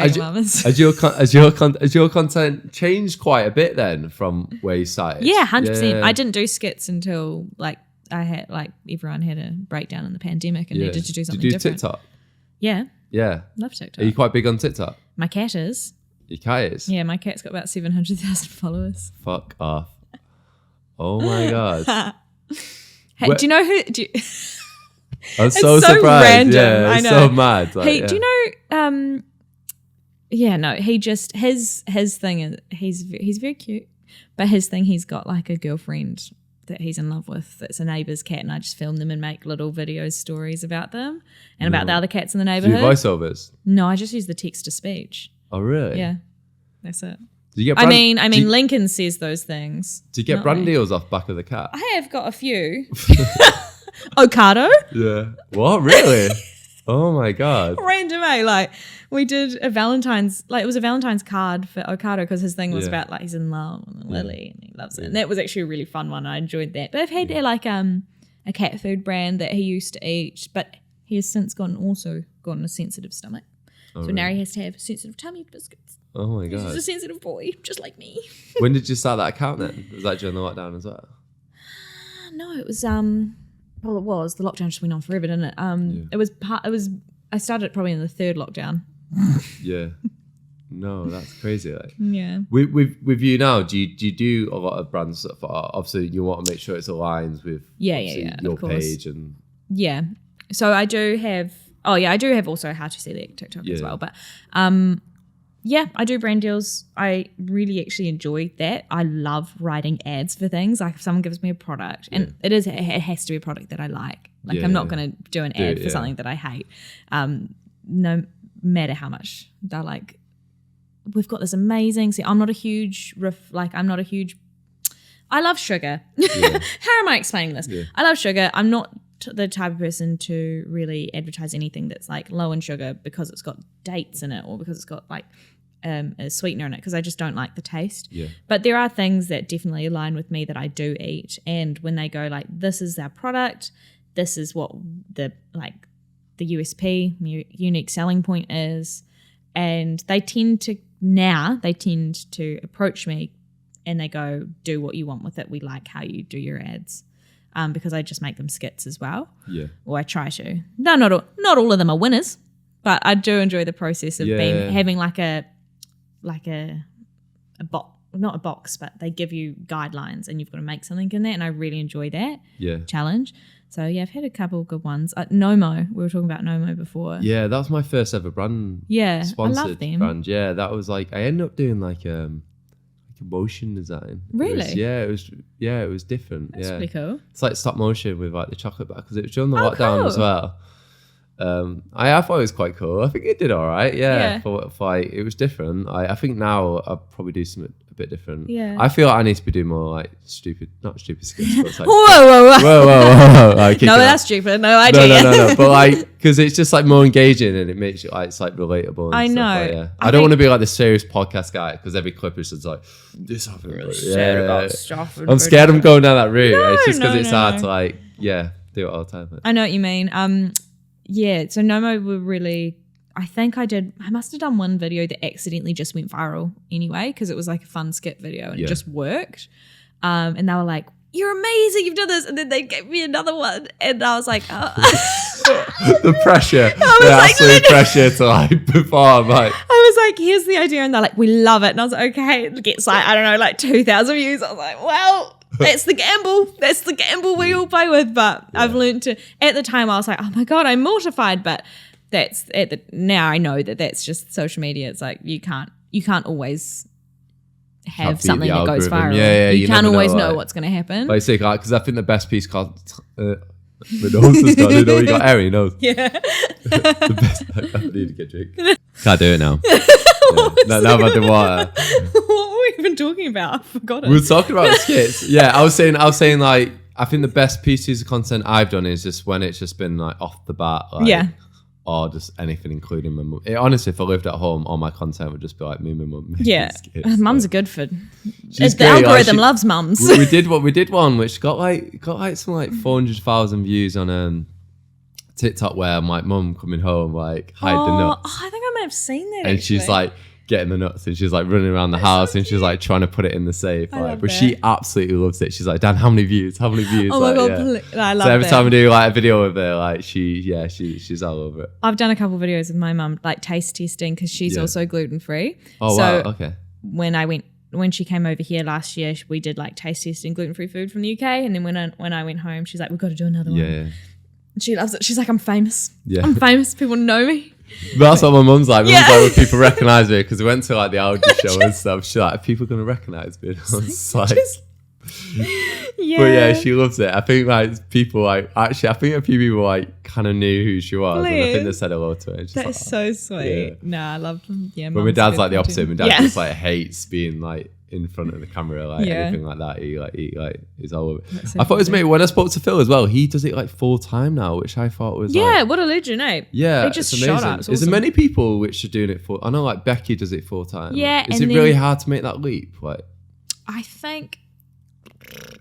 your content changed quite a bit then from where you started? Yeah, 100%. I didn't do skits until like I had like everyone had a breakdown in the pandemic and needed to do something different. Did you do TikTok? Yeah. Yeah. Love TikTok. Are you quite big on TikTok? My cat is. Your cat is? Yeah, my cat's got about 700,000 followers. Fuck off. Oh my God. Hey, do you know who? I'm so surprised. Random. Yeah, I it's know. so mad. Like, Hey, do you know? Yeah, no. He just his thing is he's very cute, but his thing, he's got like a girlfriend that he's in love with. That's a neighbour's cat, and I just film them and make little videos, stories about them and about the other cats in the do you neighbourhood. voiceovers? No, I just use the text to speech. Oh really? Yeah, that's it. Do you get I mean, Lincoln says those things. Do you get brand deals off back of the cat? I have got a few. Ocado? Yeah. What? Really? Oh my God. Random, eh? Like, we did a Valentine's, like, it was a Valentine's card for Ocado because his thing was about, like, he's in love with Lily and he loves it. And that was actually a really fun one. I enjoyed that. But I've had, like, a cat food brand that he used to eat, but he has since gotten a sensitive stomach. So now he has to have sensitive tummy biscuits. Oh my God. He's a sensitive boy, just like me. When did you start that account then? Was that during the lockdown as well? No, it was, well, it was. The lockdown just went on forever, didn't it? I started probably in the third lockdown. Yeah. No, that's crazy. Like. Yeah. With you now, do you do a lot of brand stuff? Obviously, you want to make sure it aligns with your page and So I do have. Oh yeah, I do have also How to Celiac TikTok as well. But I do brand deals. I really actually enjoy that. I love writing ads for things. Like if someone gives me a product, and it has to be a product that I like. Like I'm not going to do an ad for something that I hate. No matter how much they're like, we've got this amazing. See, I'm not a huge. I love sugar. How am I explaining this? Yeah. I love sugar. I'm not the type of person to really advertise anything that's like low in sugar because it's got dates in it or because it's got like a sweetener in it, because I just don't like the taste. Yeah. But there are things that definitely align with me that I do eat, and when they go like, this is our product, this is what the USP, unique selling point is, and they tend to approach me and they go, do what you want with it. We like how you do your ads. Because I just make them skits as well. Yeah. Or I try to. No, not all of them are winners, but I do enjoy the process of having like a box, not a box, but they give you guidelines and you've got to make something in there, and I really enjoy that challenge. So yeah, I've had a couple of good ones. Nomo, we were talking about Nomo before. Yeah, that was my first ever brand. Yeah, sponsored I love them. Brand. Yeah, that was like, I ended up doing like motion design. Really? It was different. That's pretty cool. It's like stop motion with like the chocolate bar, because it was during the lockdown as well. I thought it was quite cool. I think it did all right. Yeah. For like, it was different. I think now I'll probably do something a bit different. Yeah. I feel like I need to be doing more like not stupid skits, but it's like whoa. Like, no, that's stupid. No idea. No. But like, because it's just like more engaging and it makes it like, it's like relatable. And I stuff. know. Like, I don't want to be like the serious podcast guy, because every clip is just like, this happened. Really sad about stuff. I'm scared I'm going down that route. It's just because it's hard to like, do it all the time. But. I know what you mean. So Nomo were really, I must have done one video that accidentally just went viral anyway, because it was like a fun skit video and it just worked. And they were like, you're amazing, you've done this. And then they gave me another one. And I was like, oh. The pressure. The absolute pressure to like perform. Like. I was like, here's the idea. And they're like, we love it. And I was like, okay, it gets like, I don't know, like 2,000 views. I was like, well, that's the gamble. That's the gamble we all play with. But I've learned to, at the time I was like, oh my God, I'm mortified. But now I know that that's just social media. It's like, you can't always have beat something the that goes algorithm. viral. Yeah, you can't never always know like, what's going to happen. Like, say, because I think the best piece called the nose has got, you know, you got airy nose. Yeah. The best. I need to get a drink. Can't do it now. Now I've had the water. What were we even talking about? I forgot it. We were talking about skits. Yeah, I was saying like, I think the best pieces of content I've done is just when it's just been like off the bat, like, Yeah. or just anything, including my mum. Honestly, if I lived at home, all my content would just be like me and my mum. making Yeah. skits. Mums are good for. She's The great, like, algorithm loves mums. we did one which got some like 400,000 views on TikTok, where my mum coming home like hide the nuts, I think I might have seen that. and she's like getting the nuts, and she's like running around the house, and she's like trying to put it in the safe, love but that. she absolutely loves it. She's like, Dan, how many views? Oh my Like, god, yeah. I love So every that. time we do like a video with her, like she's all over it. I've done a couple videos with my mum, like taste testing, because she's Yeah. also gluten-free. Oh so wow, okay. when she came over here last year, we did like taste testing gluten-free food from the UK. And then when I went home, she's like, we've got to do another one. Yeah. And she loves it. She's like, I'm famous. Yeah. I'm famous. People know me. But that's what my mum's like. Yeah. Mum's like, when people recognise me, because we went to like the Audi show and stuff. She's like, are people going to recognise me? And I was like, Yeah. but yeah, she loves it. I think like people like, actually, I think a few people like kind of knew who she was. And I think they said hello to her. And she's That like, is so sweet. Yeah. No, I love them. Yeah. But my mum's dad's good like the content. opposite. My dad Yeah. just like hates being like in front of the camera, like Yeah. anything like that. He is all over. That's so I thought it was funny. maybe when I spoke to Phil as well, he does it like full time now, which I thought was Yeah, like, what a legend, eh? yeah, It just it's shot amazing. up. It's Is there awesome. many people which are doing it full? I know like Becky does it full time. Yeah, Is and it really then- hard to make that leap? Like, I think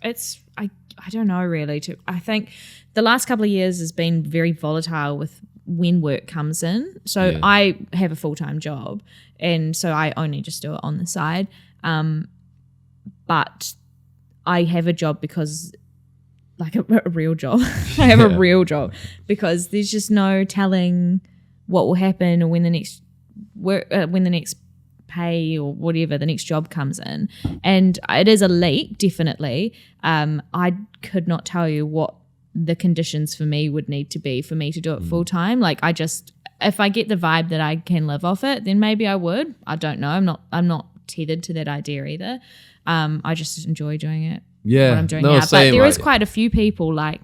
I don't know really. I think the last couple of years has been very volatile with when work comes in. So Yeah. I have a full-time job, and so I only just do it on the side. But I have a job because like a real job. I have a Yeah. real job because there's just no telling what will happen or when the next pay or whatever the next job comes in, and it is a leap, definitely. I could not tell you what the conditions for me would need to be for me to do it full time. Like if I get the vibe that I can live off it, then maybe I would. I don't know. I'm not tethered to that idea either. I just enjoy doing it. yeah, What I'm doing no, now. same, But there is like- quite a few people like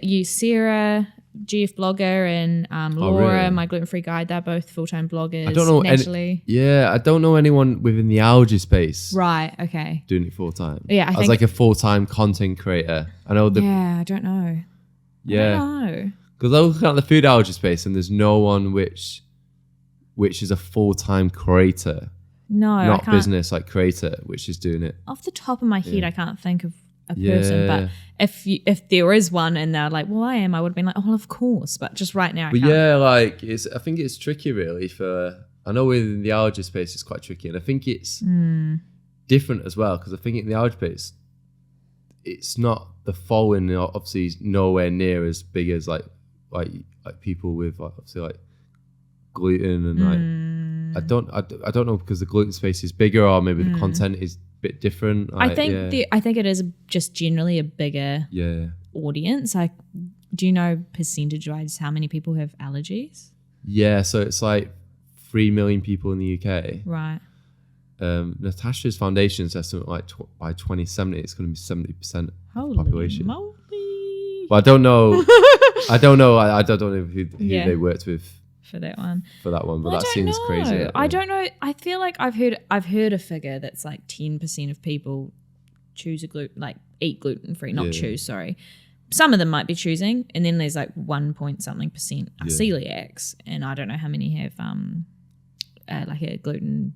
you, Sarah, GF blogger, and Laura, really? my gluten-free guide. They're both full-time bloggers. I don't know Natalie. I don't know anyone within the algae space Right. Okay. doing it full time. Yeah, I as think- like a full time content creator. I know the Yeah, I don't know. I don't know. because I look at the food algae space and there's no one which is a full time creator, No, I not can't. business like creator, which is doing it. Off the top of my head, I can't think of a Yeah. person. But if there is one and they're like, well, I would have been like, oh, well, of course. But just right now, I But can't. yeah, like I think it's tricky really I know within the algae space it's quite tricky, and I think it's different as well because I think in the algae space it's not the following obviously is nowhere near as big as like people with like, obviously like gluten and like I don't know because the gluten space is bigger or maybe the content is a bit different. I Like, think yeah. I think it is just generally a bigger yeah. audience. Like, do you know percentage-wise how many people have allergies? Yeah, so it's like 3 million people in the UK. Right. Natasha's foundation's estimate like by 2070 it's going to be 70% of Holy the population. moly. But I don't know. I don't know who Yeah. they worked with For that one. for that one, but Well, that I seems don't crazy. know. Like, I yeah. don't know. I feel like I've heard a figure that's like 10% of people choose eat gluten free, not Yeah. choose. Sorry, some of them might be choosing, and then there's like 1% are Yeah. celiacs, and I don't know how many have like a gluten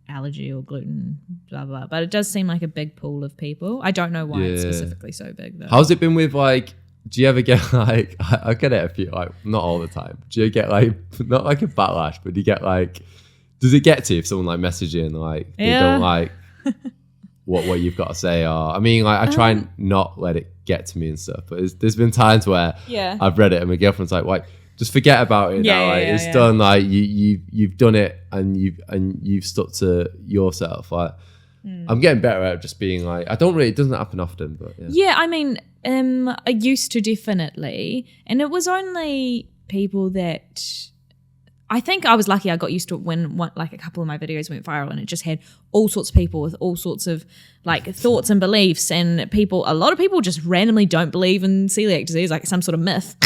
allergy or gluten blah blah. But it does seem like a big pool of people. I don't know why it's Yeah. specifically so big though. How's it been with like? Do you ever get like? I get it a few, like not all the time. Do you get like not like a backlash, but do you get like? Does it get to you if someone like messages you and like they Yeah. don't like what you've got to say? Or I mean, like I try and not let it get to me and stuff. But there's been times where Yeah. I've read it and my girlfriend's like, just forget about it Yeah, now. yeah, Like yeah, it's yeah. done. Like you've done it and you've stuck to yourself. Like I'm getting better at just being like I don't really. It doesn't happen often, but yeah. Yeah, I mean, I used to definitely, and it was only people that I think I was lucky I got used to it when like a couple of my videos went viral and it just had all sorts of people with all sorts of like thoughts and beliefs, and a lot of people just randomly don't believe in celiac disease, like some sort of myth.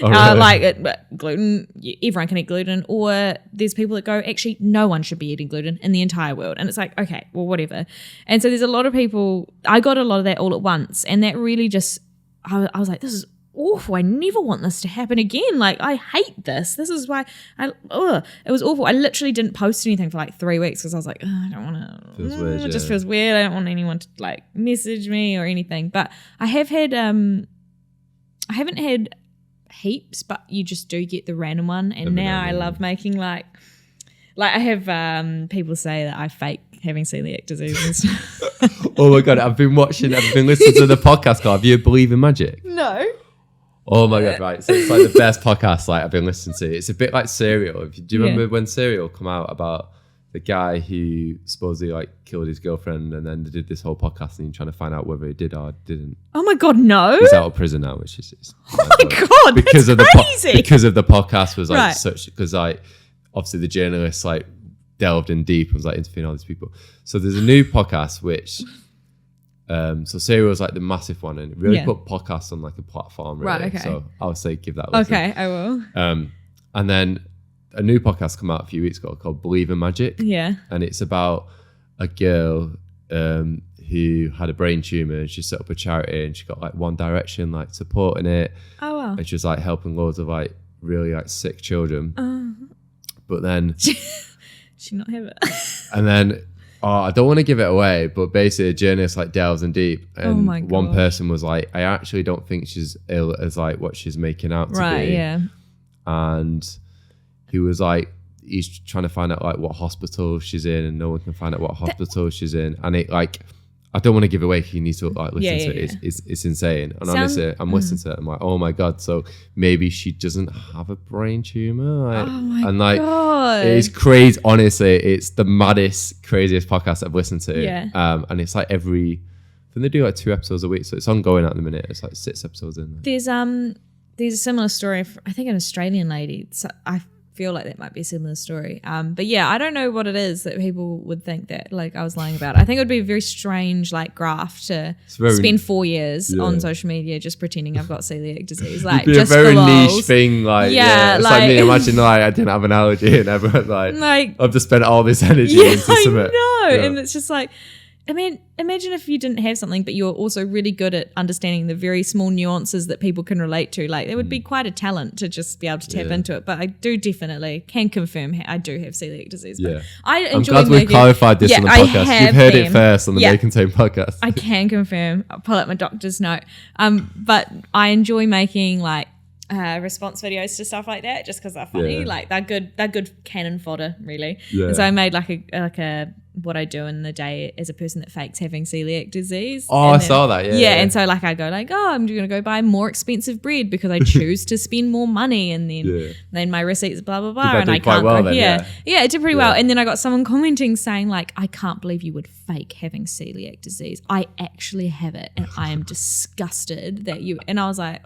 Oh, really? Gluten, everyone can eat gluten, or there's people that go, actually, no one should be eating gluten in the entire world. And it's like, okay, well, whatever. And so there's a lot of people, I got a lot of that all at once, and that really just, I was like, this is awful. I never want this to happen again. Like, I hate this. This is why it was awful. I literally didn't post anything for like 3 weeks because I was like, I don't want to. Feels weird. It just feels weird. I don't want anyone to like message me or anything. But I have had, I haven't had heaps, but you just do get the random one. And now I love making like I have people say that I fake having celiac disease and stuff. Oh my God, I've been listening to the podcast called Do You Believe in Magic? No. Oh my God, right. So it's like the best podcast like I've been listening to. It's a bit like Serial. Do you remember when Serial come out about the guy who supposedly like killed his girlfriend, and then they did this whole podcast and trying to find out whether he did or didn't? Oh my God, no. He's out of prison now, which is oh my God, because that's crazy. Because of the podcast was like such, because like obviously the journalists like delved in deep and was like interviewing all these people. So there's a new podcast which so Serial was like the massive one, and it really put podcasts on like a platform, really. Right, okay. So I would say give that a listen. Okay, I will. And then a new podcast came out a few weeks ago called Believe in Magic. Yeah. And it's about a girl who had a brain tumor, and she set up a charity, and she got like One Direction like supporting it. Oh wow. And she was like helping loads of like really like sick children. But then she not have it. And then I don't want to give it away, but basically a journalist like delves in deep, and one person was like, I actually don't think she's ill as like what she's making out to be. Right, yeah. And he was like, he's trying to find out like what hospital she's in, and no one can find out what hospital she's in. And it like, I don't want to give away, you need to like listen to it. It's insane. And honestly, I'm listening to it, I'm like, oh my God, so maybe she doesn't have a brain tumor. Like, oh my and like God. It's crazy. Honestly, it's the maddest, craziest podcast I've listened to. Yeah. And it's like then they do like 2 episodes a week, so it's ongoing at the minute. It's like 6 episodes in there. There's a similar story, I think an Australian lady. So I feel like that might be a similar story. But yeah, I don't know what it is that people would think that like I was lying about. I think it would be a very strange like graft to spend 4 years on social media just pretending I've got celiac disease. Like, it'd be just a very for niche lols. thing. Like, it's like me. Imagine like I didn't have an allergy and everyone like I've just spent all this energy into something. I know. And it's just like, I mean, imagine if you didn't have something, but you're also really good at understanding the very small nuances that people can relate to. Like, it would be quite a talent to just be able to tap into it. But I do definitely can confirm I do have celiac disease. But I'm glad we've clarified this on the podcast. You've heard it first on the Make and Take podcast. I can confirm. I'll pull up my doctor's note. But I enjoy making like response videos to stuff like that just because they're funny. Like they're good cannon fodder, really. And so I made like a what I do in the day as a person that fakes having celiac disease. Oh, I saw that. Yeah. And so like I go like, I'm going to go buy more expensive bread because I choose to spend more money, and then my receipts blah blah blah, and I can't go here. Yeah, it did pretty well. And then I got someone commenting saying like, I can't believe you would fake having celiac disease. I actually have it, and I am disgusted that you. And I was like.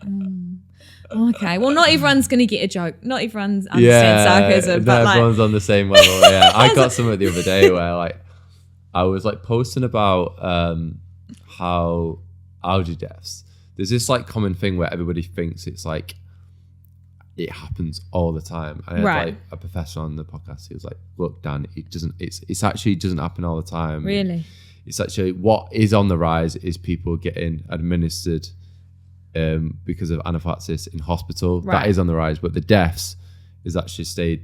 Okay, well, not everyone's going to get a joke. Not everyone's understands sarcasm, but like everyone's on the same level. Yeah, I got something the other day where like I was like posting about how algae deaths. There's this like common thing where everybody thinks it's like it happens all the time. I had like a professor on the podcast. He was like, "Look, Dan, it doesn't. It's actually doesn't happen all the time. Really, it's actually what is on the rise is people getting administered." Because of anaphylaxis in hospital. That is on the rise, but the deaths has actually stayed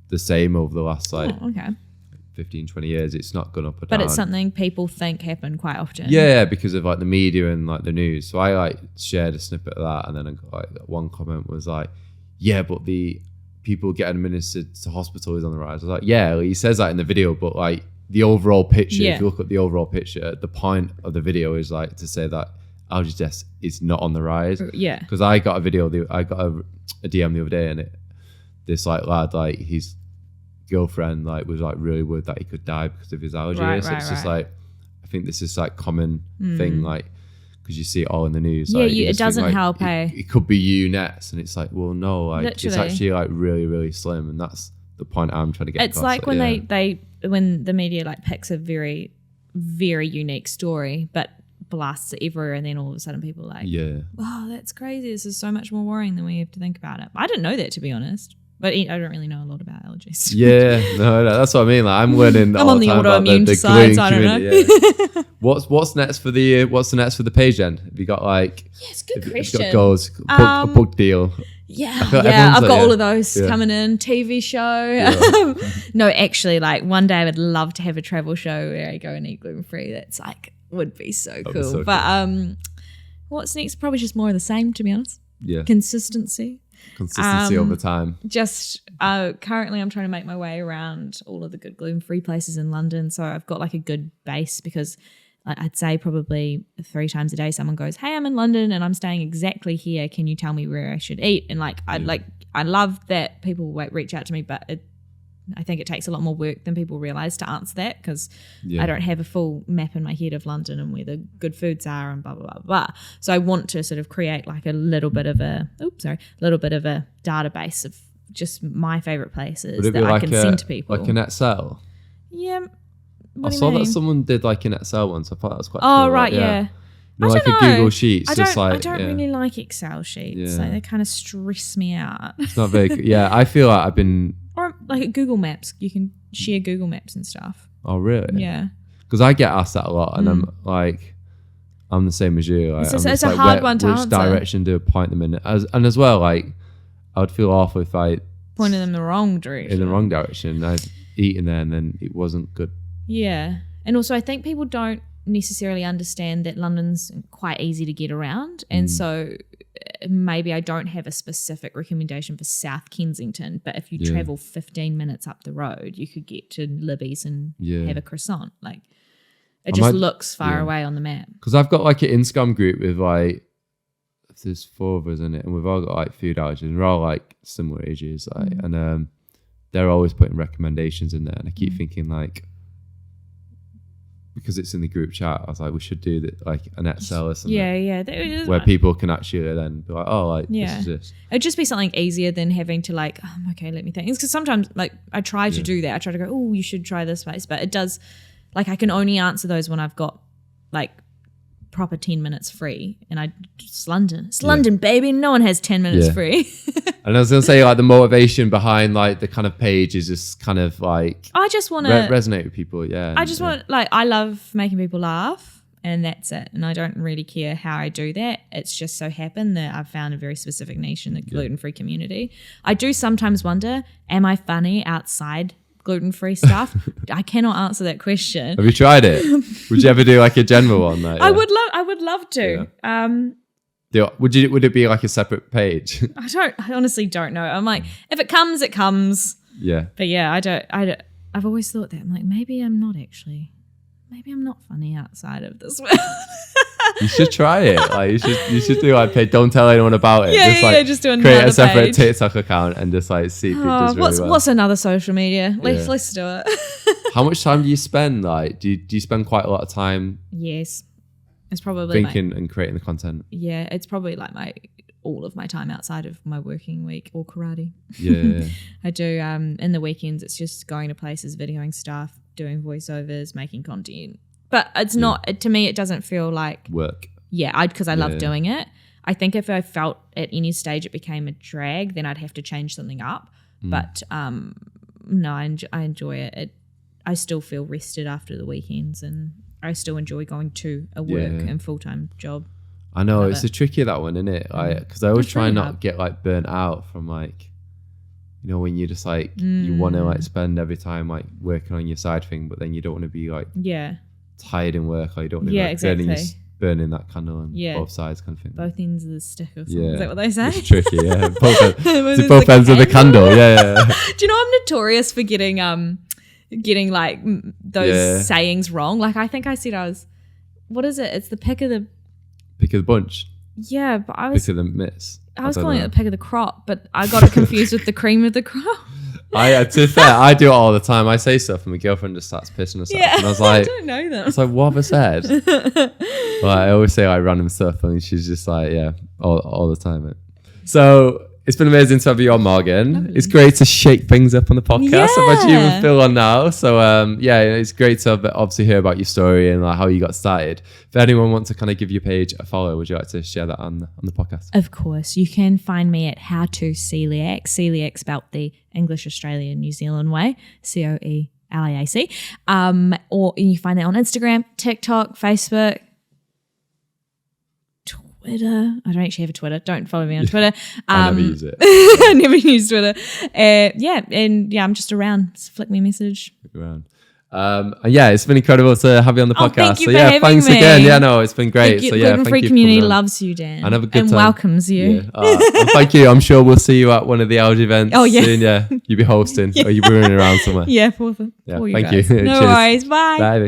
the same over the last 15, 20 years. It's not gone up or down. But it's something people think happen quite often. Yeah, because of like the media and like the news. So I like shared a snippet of that, and then I got like one comment was like, yeah, but the people getting administered to hospital is on the rise. I was like, yeah, he says that in the video, but like the overall picture, if you look at the overall picture, the point of the video is like to say that algae deaths is not on the rise. Yeah. Because I got a video, I got a DM the other day, and this like lad, like his girlfriend like was like really worried that he could die because of his allergy. So it's just like, I think this is like common thing, like because you see it all in the news. Yeah, like, it doesn't think, like, help. It could be you next, and it's like, well, no, like Literally. it's actually like really, really slim, and that's the point I'm trying to get. It's across. like when when the media like picks a very, very unique story, but blasts it everywhere, and then all of a sudden people are like, wow, that's crazy. This is so much more worrying than we have to think about it. I didn't know that, to be honest. But I don't really know a lot about allergies. Yeah, no, that's what I mean. Like I'm learning. I'm on the autoimmune side, so I don't know. Yeah. What's next for the page then? Have you got like? Yes, good question. Have you got goals? A book deal. Yeah, I've got all of those coming in. TV show. Yeah. No, actually, like one day I would love to have a travel show where I go and eat gluten-free. That's like would be so cool. So but what's next? Probably just more of the same, to be honest. Yeah. Consistency Over time. Just currently I'm trying to make my way around all of the good gluten-free places in London, so I've got like a good base, because I'd say probably 3 times a day someone goes, hey, I'm in London and I'm staying exactly here, can you tell me where I should eat? And like I love that people reach out to me, but I think it takes a lot more work than people realize to answer that, because I don't have a full map in my head of London and where the good foods are and blah, blah, blah, blah. So I want to sort of create like a little bit of a database of just my favorite places that I can send to people. Like an Excel? Yeah. I saw that someone did like an Excel once. I thought that was quite cool. Oh, right, yeah. Like a Google Sheets. I don't really like Excel sheets. Like they kind of stress me out. It's not very good. Yeah, I feel like I've been... Or like Google Maps. You can share Google Maps and stuff. Oh, really? Yeah. Because I get asked that a lot, and I'm the same as you. Like, it's a hard one to answer. Which direction do I point them in? As well, like, I would feel awful if I... pointed them in the wrong direction. In the wrong direction. I'd eaten there and then it wasn't good. Yeah. And also I think people don't necessarily understand that London's quite easy to get around, and so maybe I don't have a specific recommendation for South Kensington, but if you travel 15 minutes up the road you could get to Libby's and have a croissant. Like it just looks far away on the map. Because I've got like an Instagram group with like, there's 4 of us in it, and we've all got like food allergies, and we're all like similar ages, like, and they're always putting recommendations in there, and I keep thinking like, because it's in the group chat, I was like, we should do that, like an Excel or something. Yeah. Where people can actually then be like, oh, like this is this. It'd just be something easier than having to like, okay, let me think. Because sometimes like I try to do that. I try to go, oh, you should try this place, but it does, like I can only answer those when I've got like proper 10 minutes free, and it's London. It's London, baby. No one has 10 minutes free. And I was gonna say like the motivation behind like the kind of page is just kind of like, I just want to resonate with people. I just want, like, I love making people laugh, and that's it. And I don't really care how I do that. It's just so happened that I've found a very specific niche in the gluten-free community. I do sometimes wonder, am I funny outside gluten-free stuff? I cannot answer that question. Have you tried it? Would you ever do like a general one? Like, I would love to. Would it be like a separate page? I honestly don't know. I'm like, if it comes, it comes. Yeah. But yeah, I don't. I've always thought that. I'm like, maybe I'm not funny outside of this world. You should try it. Like you should do like page. Don't tell anyone about it. Just do another create a separate page. TikTok account and just like see if it does really well. What's another social media? Let's do it. How much time do you spend? Like, do you spend quite a lot of time? Yes, it's probably thinking and creating the content. Yeah, it's probably like all of my time outside of my working week or karate. Yeah. I do. In the weekends, it's just going to places, videoing stuff, doing voiceovers, making content. But it's not, to me, it doesn't feel like work. Yeah, because I love doing it. I think if I felt at any stage it became a drag, then I'd have to change something up. But no, I enjoy it. I still feel rested after the weekends, and I still enjoy going to a work and full-time job. I know, it's a tricky that one, isn't it? Because I always try and not get like burnt out from like, you know, when you just like, you want to like spend every time like working on your side thing, but then you don't want to be like tired in work, or you don't want to be like burning that candle on both sides kind of thing. Both ends of the stick or something. Is that what they say? It's tricky, yeah. Both ends of the candle, yeah. Do you know I'm notorious for getting like those sayings wrong? Like I think I said what is it? It's the pick of the bunch. Yeah, but I was pick of the miss. I was calling it the pick of the crop, but I got it confused with the cream of the crop. To be fair, I do it all the time. I say stuff and my girlfriend just starts pissing herself. Yeah, and I was like, I don't know them. It's like, what have I said? Well, I always say like random stuff, and she's just like, yeah, all the time. So it's been amazing to have you on, Morgan. Lovely. It's great to shake things up on the podcast. I've had you with Phil on now. So it's great to obviously hear about your story and like how you got started. If anyone wants to kind of give your page a follow, would you like to share that on the podcast? Of course. You can find me at How to Celiac. Celiac spelt the English, Australian, New Zealand way. COELIAC. Or you find that on Instagram, TikTok, Facebook, Twitter. I don't actually have a Twitter. Don't follow me on Twitter. I never use it. I never use Twitter. I'm just around. Just flick me a message. Around. It's been incredible to have you on the podcast. Thank you for having thanks me. again. Yeah, no, it's been great. Gluten-Free community loves you, Dan. And have a good time. Welcomes you. Yeah. Well, thank you. I'm sure we'll see you at one of the Alge events soon. Yeah, you'll be hosting or you'll be running around somewhere. Yeah, poor you thank guys. you. No Cheers. worries. Bye. Bye.